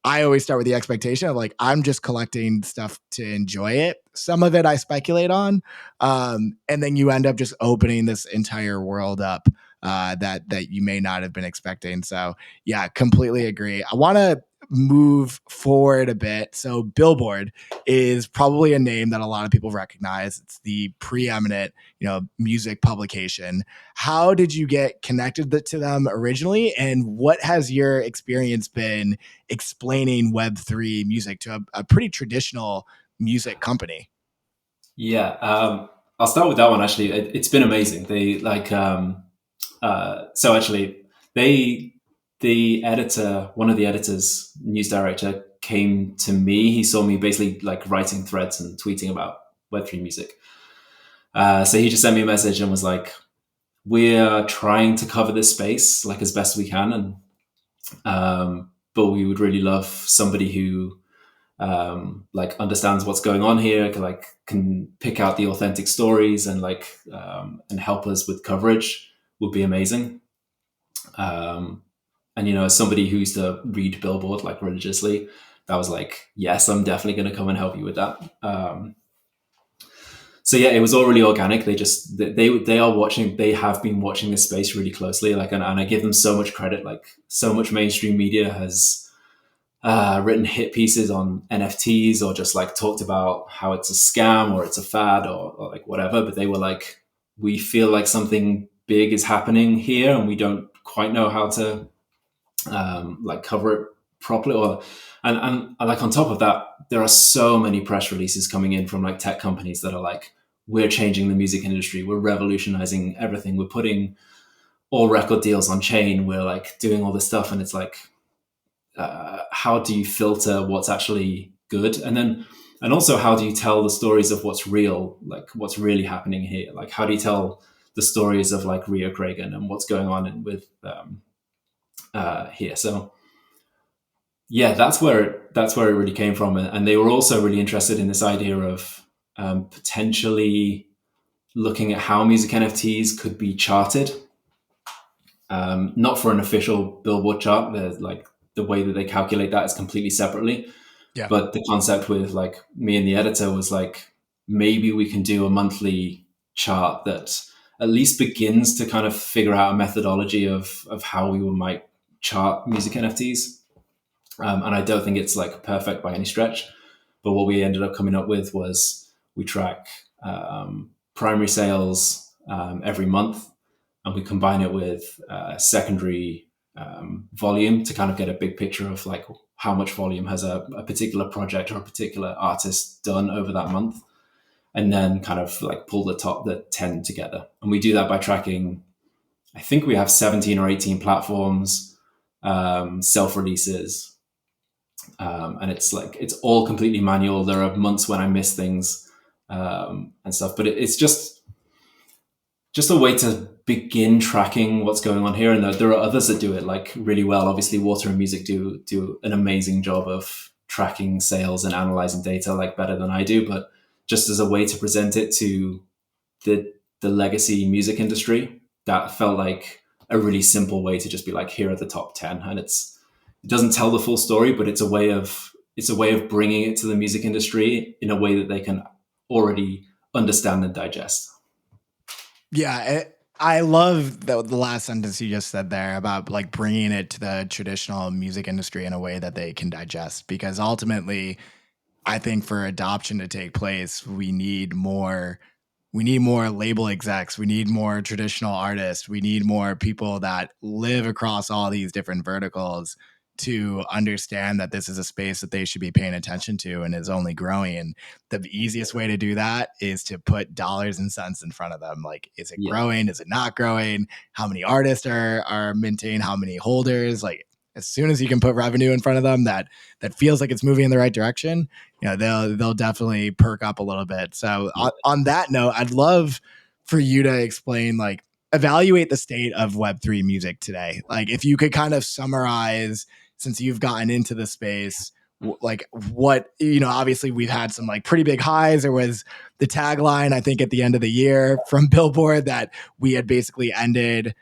Speaker 1: I always start with the expectation of like, I'm just collecting stuff to enjoy it. Some of it I speculate on. And then you end up just opening this entire world up that you may not have been expecting. So yeah, completely agree. I want to move forward a bit. So Billboard is probably a name that a lot of people recognize. It's the preeminent, music publication. How did you get connected to them originally? And what has your experience been explaining Web3 music to a pretty traditional music company?
Speaker 2: Yeah, I'll start with that one. Actually, it's been amazing. They like so actually they the editor, one of the editors, news director, came to me. He saw me basically like writing threads and tweeting about Web3 music. So he just sent me a message and was like, "We're trying to cover this space like as best we can, and but we would really love somebody who like understands what's going on here, can pick out the authentic stories and and help us with coverage would be amazing." And as somebody who used to read Billboard like religiously, that was like, yes, I'm definitely going to come and help you with that. So yeah, it was all really organic. They are watching. They have been watching this space really closely. Like, and I give them so much credit. Like, so much mainstream media has written hit pieces on NFTs, or just like talked about how it's a scam or it's a fad, or like whatever. But they were like, we feel like something big is happening here, and we don't quite know how to like cover it properly. Or and like on top of that, there are so many press releases coming in from like tech companies that are like, we're changing the music industry, we're revolutionizing everything, we're putting all record deals on chain, we're like doing all this stuff, and it's like, how do you filter what's actually good, and also how do you tell the stories of what's real, like what's really happening here? Like, how do you tell the stories of like Rio Cragen and what's going on with here? So yeah, that's where it really came from, and they were also really interested in this idea of potentially looking at how music NFTs could be charted, not for an official Billboard chart. There's like, the way that they calculate that is completely separately.
Speaker 1: Yeah.
Speaker 2: But the concept with like me and the editor was like, maybe we can do a monthly chart that at least begins to kind of figure out a methodology of how we might chart music NFTs. And I don't think it's like perfect by any stretch. But what we ended up coming up with was, we track primary sales every month, and we combine it with secondary volume to kind of get a big picture of like how much volume has a particular project or a particular artist done over that month, and then kind of like pull the 10 together. And we do that by tracking, I think we have 17 or 18 platforms, self-releases, and it's like, it's all completely manual. There are months when I miss things and stuff, but it's just a way to begin tracking what's going on here. And there are others that do it like really well. Obviously, Water and Music do an amazing job of tracking sales and analyzing data like better than I do. But just as a way to present it to the legacy music industry, that felt like a really simple way to just be like, here are the top 10. And it doesn't tell the full story, but it's a way of bringing it to the music industry in a way that they can already understand and digest.
Speaker 1: Yeah, I love the last sentence you just said there about like bringing it to the traditional music industry in a way that they can digest, because ultimately, I think for adoption to take place, we need more label execs, we need more traditional artists, we need more people that live across all these different verticals to understand that this is a space that they should be paying attention to and is only growing. And the easiest way to do that is to put dollars and cents in front of them. Like, is it growing? Is it not growing? How many artists are minting? How many holders? Like, as soon as you can put revenue in front of them that feels like it's moving in the right direction, you know, they'll definitely perk up a little bit. So on that note, I'd love for you to explain, like, evaluate the state of Web3 music today. Like, if you could kind of summarize, since you've gotten into the space, like, what, you know, obviously we've had some like pretty big highs. There was the tagline, I think, at the end of the year from Billboard that we had basically ended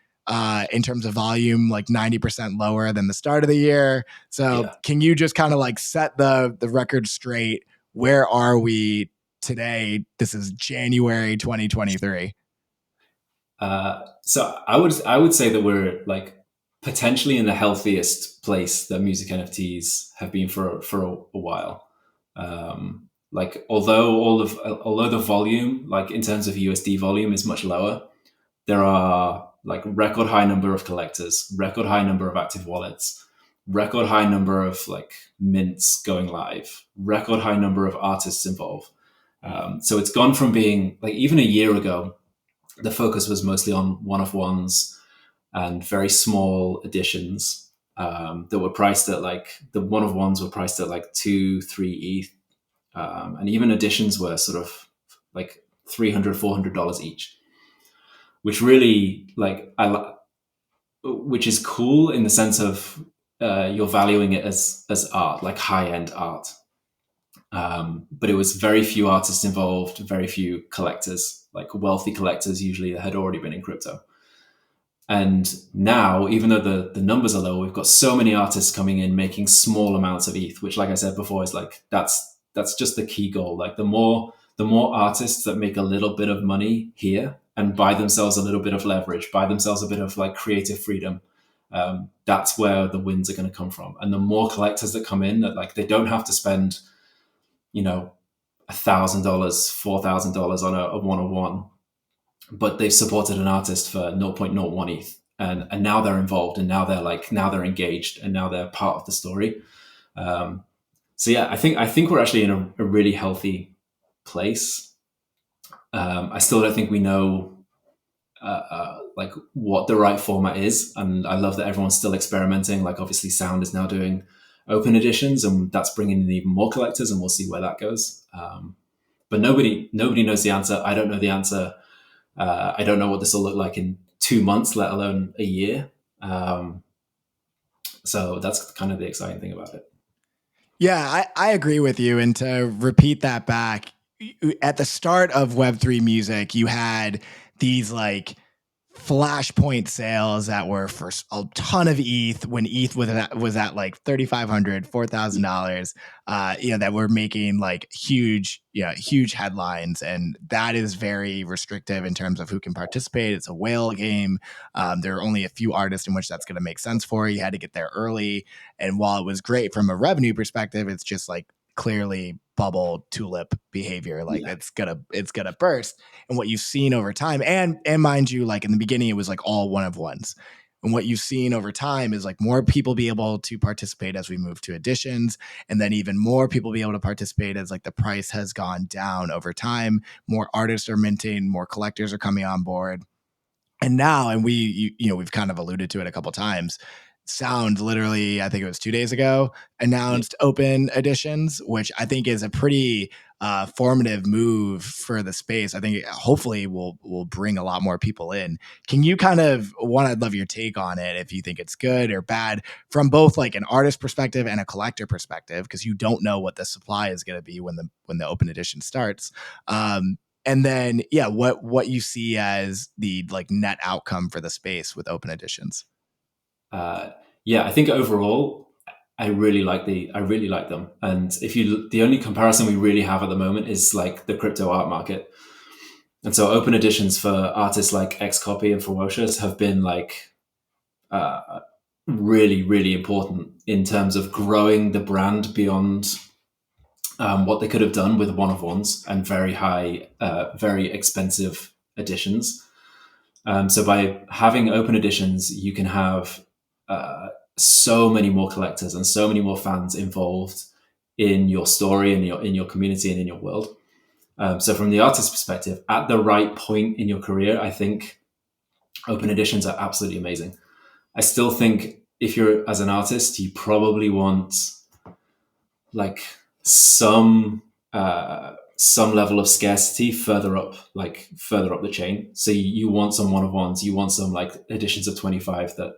Speaker 1: in terms of volume, like 90% lower than the start of the year. So can you just kind of like set the record straight? Where are we today? This is January 2023.
Speaker 2: So I would say that we're like potentially in the healthiest place that music NFTs have been for a while. Like, although the volume, like in terms of USD volume, is much lower, there are like record high number of collectors, record high number of active wallets, record high number of like mints going live, record high number of artists involved. So it's gone from being like, even a year ago, the focus was mostly on one-of-ones and very small editions that were priced at like, the one-of-ones were priced at like 2-3 ETH. And even editions were sort of like $300-$400 each, which really like, which is cool in the sense of you're valuing it as art, like high-end art. But it was very few artists involved, very few collectors, like wealthy collectors usually that had already been in crypto. And now, even though the numbers are low, we've got so many artists coming in making small amounts of ETH, which, like I said before, is like that's just the key goal. Like the more artists that make a little bit of money here and buy themselves a little bit of leverage, buy themselves a bit of like creative freedom, that's where the wins are going to come from. And the more collectors that come in, that like they don't have to spend, you know, $1,000, $4,000 on a one-on-one, but they've supported an artist for 0.01 ETH, and now they're involved, and now they're engaged, and now they're part of the story. So yeah, I think we're actually in a really healthy place. I still don't think we know like what the right format is, and I love that everyone's still experimenting. Like obviously, Sound is now doing open editions, and that's bringing in even more collectors, and we'll see where that goes. But nobody knows the answer. I don't know the answer. I don't know what this will look like in 2 months, let alone a year. So that's kind of the exciting thing about it.
Speaker 1: Yeah, I agree with you. And to repeat that back, at the start of Web3 music, you had these like flashpoint sales that were for a ton of ETH when ETH was at like $3,500, $4,000. That were making like huge headlines, and that is very restrictive in terms of who can participate. It's a whale game. There are only a few artists in which that's going to make sense for. You had to get there early, and while it was great from a revenue perspective, it's just like clearly bubble tulip behavior. Like it's gonna burst. And what you've seen over time, and mind you, like in the beginning, it was like all one of ones. And what you've seen over time is like more people be able to participate as we move to editions, and then even more people be able to participate as like the price has gone down over time. More artists are minting, more collectors are coming on board. And now, and we've kind of alluded to it a couple times. Sound literally, I think it was 2 days ago, announced open editions, which I think is a pretty formative move for the space. I think hopefully will bring a lot more people in. Can you kind of I'd love your take on it, if you think it's good or bad from both like an artist perspective and a collector perspective, because you don't know what the supply is going to be when the open edition starts. And then, yeah, what you see as the like net outcome for the space with open editions?
Speaker 2: Yeah, I think overall, I really like them. And the only comparison we really have at the moment is like the crypto art market. And so open editions for artists like Xcopy and Ferocious have been like really, really important in terms of growing the brand beyond what they could have done with one-of-ones and very high, very expensive editions. So by having open editions, you can have so many more collectors and so many more fans involved in your story and in your community and in your world. So from the artist perspective, at the right point in your career, I think open editions are absolutely amazing. I still think if you're as an artist, you probably want like some level of scarcity further up the chain. So you want some one-of-ones, you want some like editions of 25 that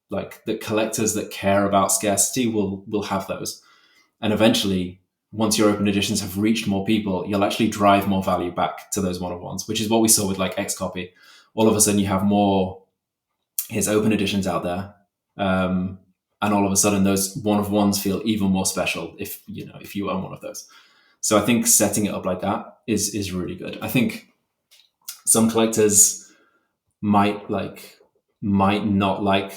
Speaker 2: like the collectors that care about scarcity will have those. And eventually, once your open editions have reached more people, you'll actually drive more value back to those one-of-ones, which is what we saw with like Xcopy. All of a sudden you have more his open editions out there. And all of a sudden those one-of-ones feel even more special if you own one of those. So I think setting it up like that is really good. I think some collectors might not like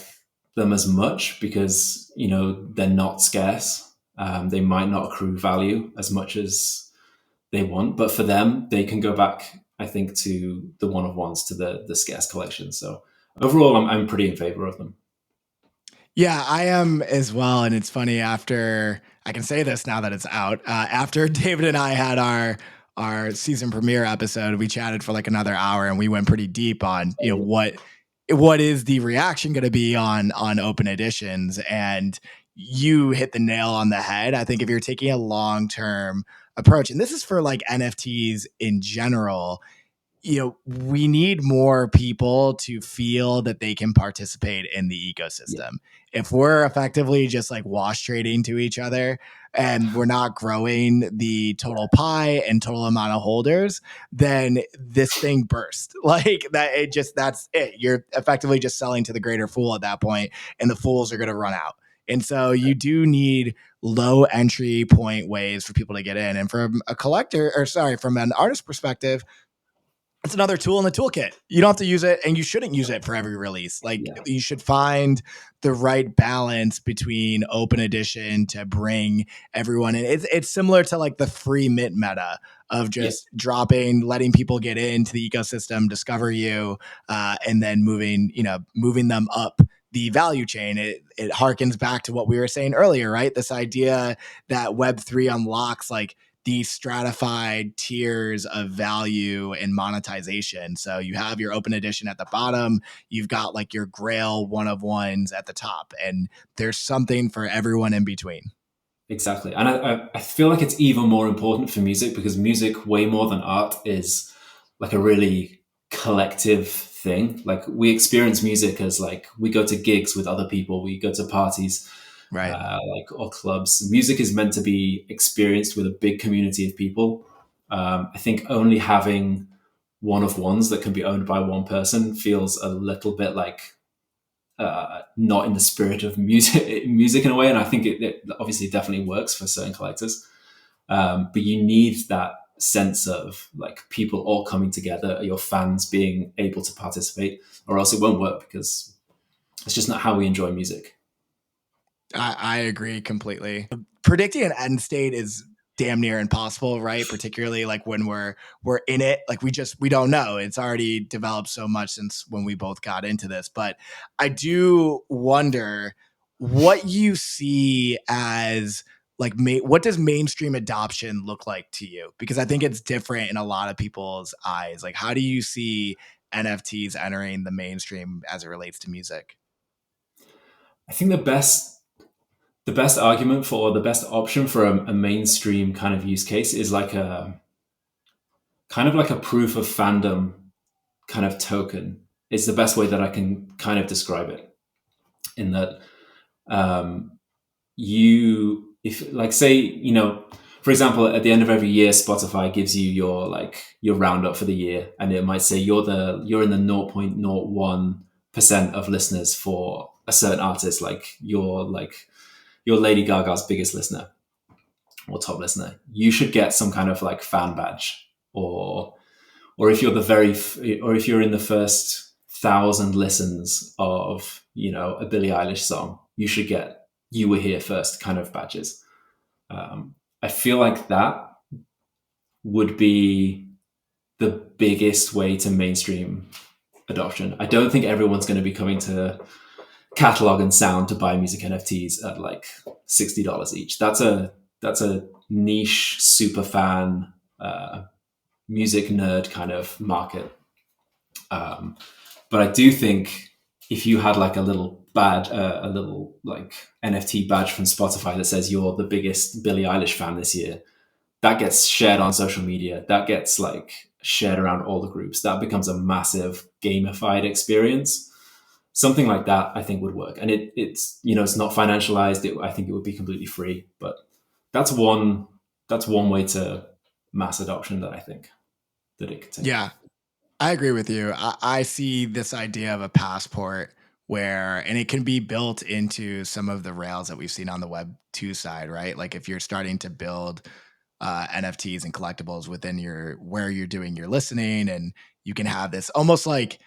Speaker 2: them as much because they're not scarce. They might not accrue value as much as they want, but for them, they can go back, I think, to the one-of-ones, to the scarce collection. So overall, I'm pretty in favor of them.
Speaker 1: Yeah, I am as well. And it's funny, after I can say this now that it's out, after David and I had our season premiere episode, we chatted for like another hour, and we went pretty deep on what is the reaction going to be on open editions. And you hit the nail on the head. I think if you're taking a long term approach, and this is for like NFTs in general, we need more people to feel that they can participate in the
Speaker 2: Yeah.
Speaker 1: ecosystem. If we're effectively just like wash trading to each other and we're not growing the total pie and total amount of holders, then this thing burst. Like that, that's it. You're effectively just selling to the greater fool at that point, and the fools are going to run out. And so you do need low entry point ways for people to get in. And from a collector, or sorry, from an artist perspective, it's another tool in the toolkit. You don't have to use it, and you shouldn't use it for every release. Like,
Speaker 2: Yeah.
Speaker 1: you should find the right balance between open edition to bring everyone in. It's similar to like the free mint meta of
Speaker 2: Yeah.
Speaker 1: just dropping, letting people get into the ecosystem, discover you, and then moving them up the value chain. It harkens back to what we were saying earlier, right? This idea that Web3 unlocks like these stratified tiers of value and monetization. So you have your open edition at the bottom, you've got like your grail one of ones at the top, and there's something for everyone in between.
Speaker 2: Exactly. And I feel like it's even more important for music, because music, way more than art, is like a really collective thing. Like, we experience music as like, we go to gigs with other people, we go to parties,
Speaker 1: Right.
Speaker 2: or clubs. Music is meant to be experienced with a big community of people. I think only having one of ones that can be owned by one person feels a little bit like not in the spirit of music in a way. And I think it obviously definitely works for certain collectors. But you need that sense of like people all coming together, your fans being able to participate, or else it won't work, because it's just not how we enjoy music.
Speaker 1: I agree completely. Predicting an end state is damn near impossible, right? Particularly like when we're in it. Like we don't know. It's already developed so much since when we both got into this. But I do wonder what you see as like what does mainstream adoption look like to you? Because I think it's different in a lot of people's eyes. Like, how do you see NFTs entering the mainstream as it relates to music?
Speaker 2: I think the best argument for, or the best option for a mainstream kind of use case is like a kind of like a proof of fandom kind of token. Is the best way that I can kind of describe it. In that, if like, say, for example, at the end of every year, Spotify gives you your roundup for the year, and it might say you're in the 0.01% of listeners for a certain artist, like your Lady Gaga's biggest listener or top listener. You should get some kind of like fan badge, or if you're or if you're in the first 1,000 listens of a Billie Eilish song, you should get "You Were Here First" kind of badges. I feel like that would be the biggest way to mainstream adoption. I don't think everyone's going to be coming to Catalog and Sound to buy music NFTs at like $60 each. That's a niche super fan music nerd kind of market. But I do think if you had like a little like NFT badge from Spotify that says you're the biggest Billie Eilish fan this year, that gets shared on social media. That gets like shared around all the groups. That becomes a massive gamified experience. Something like that, I think, would work. And it's not financialized. I think it would be completely free. But that's one way to mass adoption that I think that it could take.
Speaker 1: Yeah, I agree with you. I see this idea of a passport and it can be built into some of the rails that we've seen on the Web2 side, right? Like if you're starting to build NFTs and collectibles within where you're doing your listening, and you can have this almost like,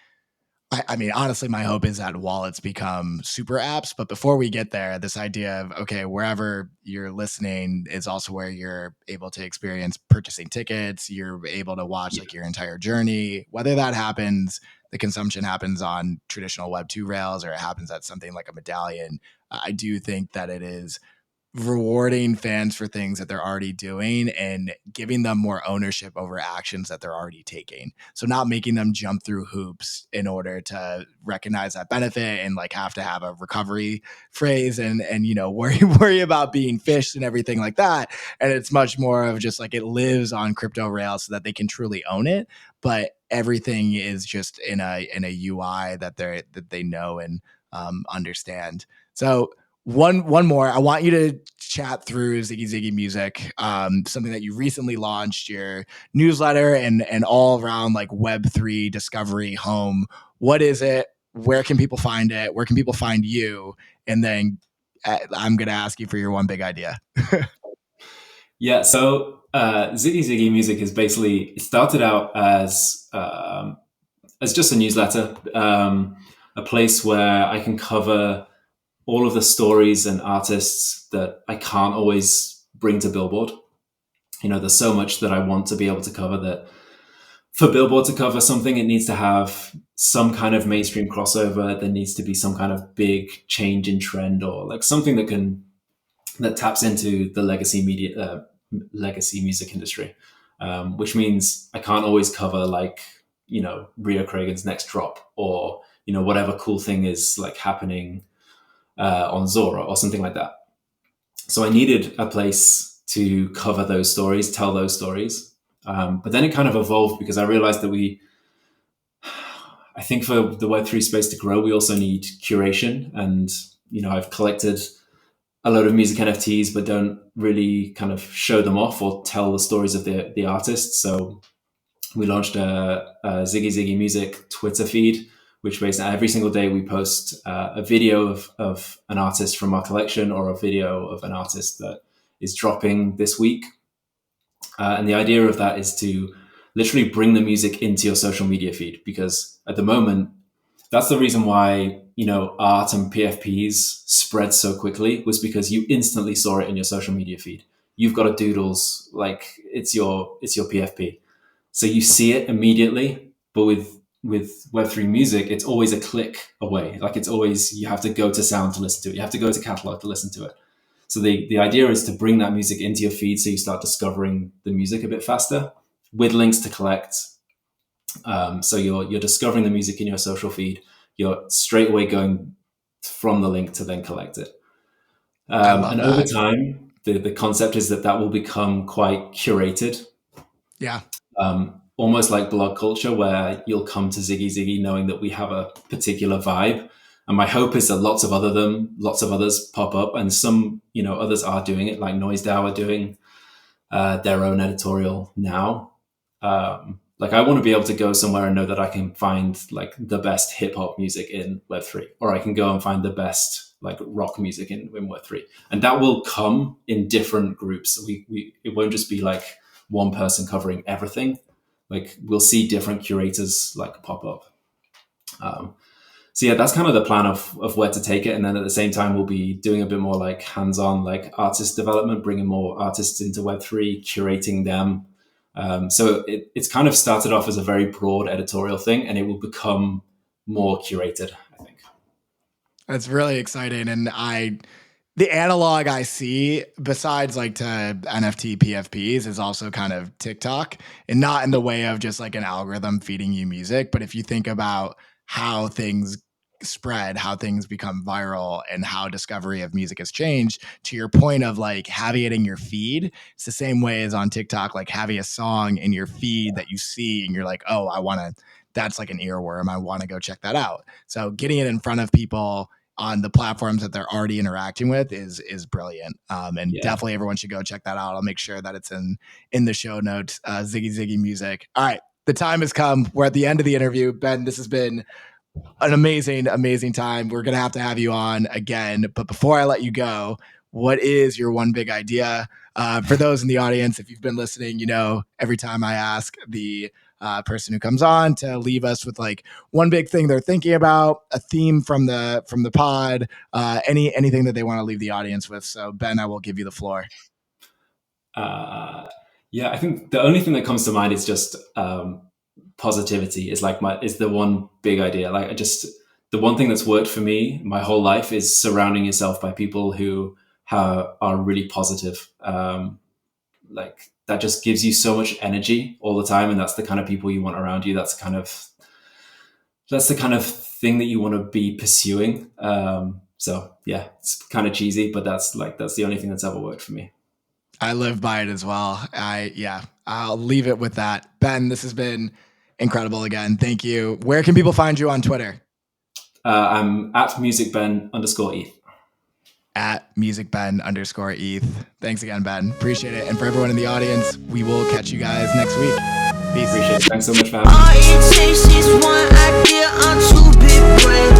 Speaker 1: I mean, honestly, my hope is that wallets become super apps. But before we get there, this idea of, okay, wherever you're listening is also where you're able to experience purchasing tickets. You're able to watch like your entire journey, whether that happens, the consumption happens on traditional Web2 rails, or it happens at something like a medallion. I do think that it is rewarding fans for things that they're already doing and giving them more ownership over actions that they're already taking. So not making them jump through hoops in order to recognize that benefit and like have to have a recovery phrase and worry about being fished and everything like that. And it's much more of just like it lives on crypto rails so that they can truly own it. But everything is just in a UI that they know and understand. So one more, I want you to chat through Ziggy Ziggy Music, something that you recently launched, your newsletter and all around like Web3 discovery home. What is it? Where can people find it? Where can people find you? And then I'm going to ask you for your one big idea.
Speaker 2: Yeah, so Ziggy Ziggy Music is basically, it started out as just a newsletter, a place where I can cover all of the stories and artists that I can't always bring to Billboard. There's so much that I want to be able to cover that for Billboard to cover something, it needs to have some kind of mainstream crossover. There needs to be some kind of big change in trend, or like something that taps into the legacy music industry, which means I can't always cover like Rio Cragen's next drop, or whatever cool thing is like happening on Zora or something like that. So I needed a place to cover those stories, tell those stories. But then it kind of evolved because I realized that I think for the Web3 space to grow, we also need curation. And, I've collected a load of music NFTs, but don't really kind of show them off or tell the stories of the artists. So we launched a Ziggy Ziggy Music Twitter feed, which basically every single day we post a video of an artist from our collection, or a video of an artist that is dropping this week. And the idea of that is to literally bring the music into your social media feed, because at the moment, that's the reason why, art and PFPs spread so quickly, was because you instantly saw it in your social media feed. You've got a Doodles, like it's your PFP. So you see it immediately, but with Web3 music, it's always a click away. Like it's always, you have to go to sound to listen to it. You have to go to catalog to listen to it. So the idea is to bring that music into your feed, so you start discovering the music a bit faster with links to collect. So you're discovering the music in your social feed. You're straight away going from the link to then collect it. And over time, the concept is that will become quite curated.
Speaker 1: Yeah.
Speaker 2: Almost like blog culture, where you'll come to Ziggy Ziggy knowing that we have a particular vibe. And my hope is that lots of others pop up, and some, others are doing it, like NoiseDAO are doing their own editorial now. Like I want to be able to go somewhere and know that I can find like the best hip hop music in Web3, or I can go and find the best like rock music in Web3, and that will come in different groups. It won't just be like one person covering everything. Like we'll see different curators like pop up. So yeah, that's kind of the plan of where to take it. And then at the same time, we'll be doing a bit more like hands-on, like artist development, bringing more artists into Web3, curating them. So it's kind of started off as a very broad editorial thing, and it will become more curated, I think.
Speaker 1: That's really exciting. And the analog I see, besides like to NFT PFPs, is also kind of TikTok, and not in the way of just like an algorithm feeding you music. But if you think about how things spread, how things become viral, and how discovery of music has changed, to your point of like having it in your feed, it's the same way as on TikTok, like having a song in your feed that you see and you're like, oh, that's like an earworm. I want to go check that out. So getting it in front of people on the platforms that they're already interacting with is brilliant. And definitely everyone should go check that out. I'll make sure that it's in the show notes. Ziggy Ziggy Music. All right. The time has come. We're at the end of the interview. Ben, this has been an amazing, amazing time. We're going to have you on again. But before I let you go, what is your one big idea? For those in the audience, if you've been listening, every time I ask the person who comes on to leave us with like one big thing they're thinking about, a theme from the pod, anything that they want to leave the audience with. So Ben, I will give you the floor.
Speaker 2: I think the only thing that comes to mind is just positivity is the one big idea. Like the one thing that's worked for me my whole life is surrounding yourself by people who are really positive. Like that just gives you so much energy all the time, and that's the kind of people you want around you. That's the kind of thing that you want to be pursuing. So yeah, it's kind of cheesy, but that's the only thing that's ever worked for me.
Speaker 1: I live by it as well. I'll leave it with that. Ben, this has been Incredible again. Thank you. Where can people find you on Twitter?
Speaker 2: I'm at musicben_ETH.
Speaker 1: At musicben_ETH. Thanks again, Ben. Appreciate it. And for everyone in the audience, we will catch you guys next week. Peace.
Speaker 2: Appreciate it. Thanks so much for having me.
Speaker 3: All it takes is one idea on 2 big brains.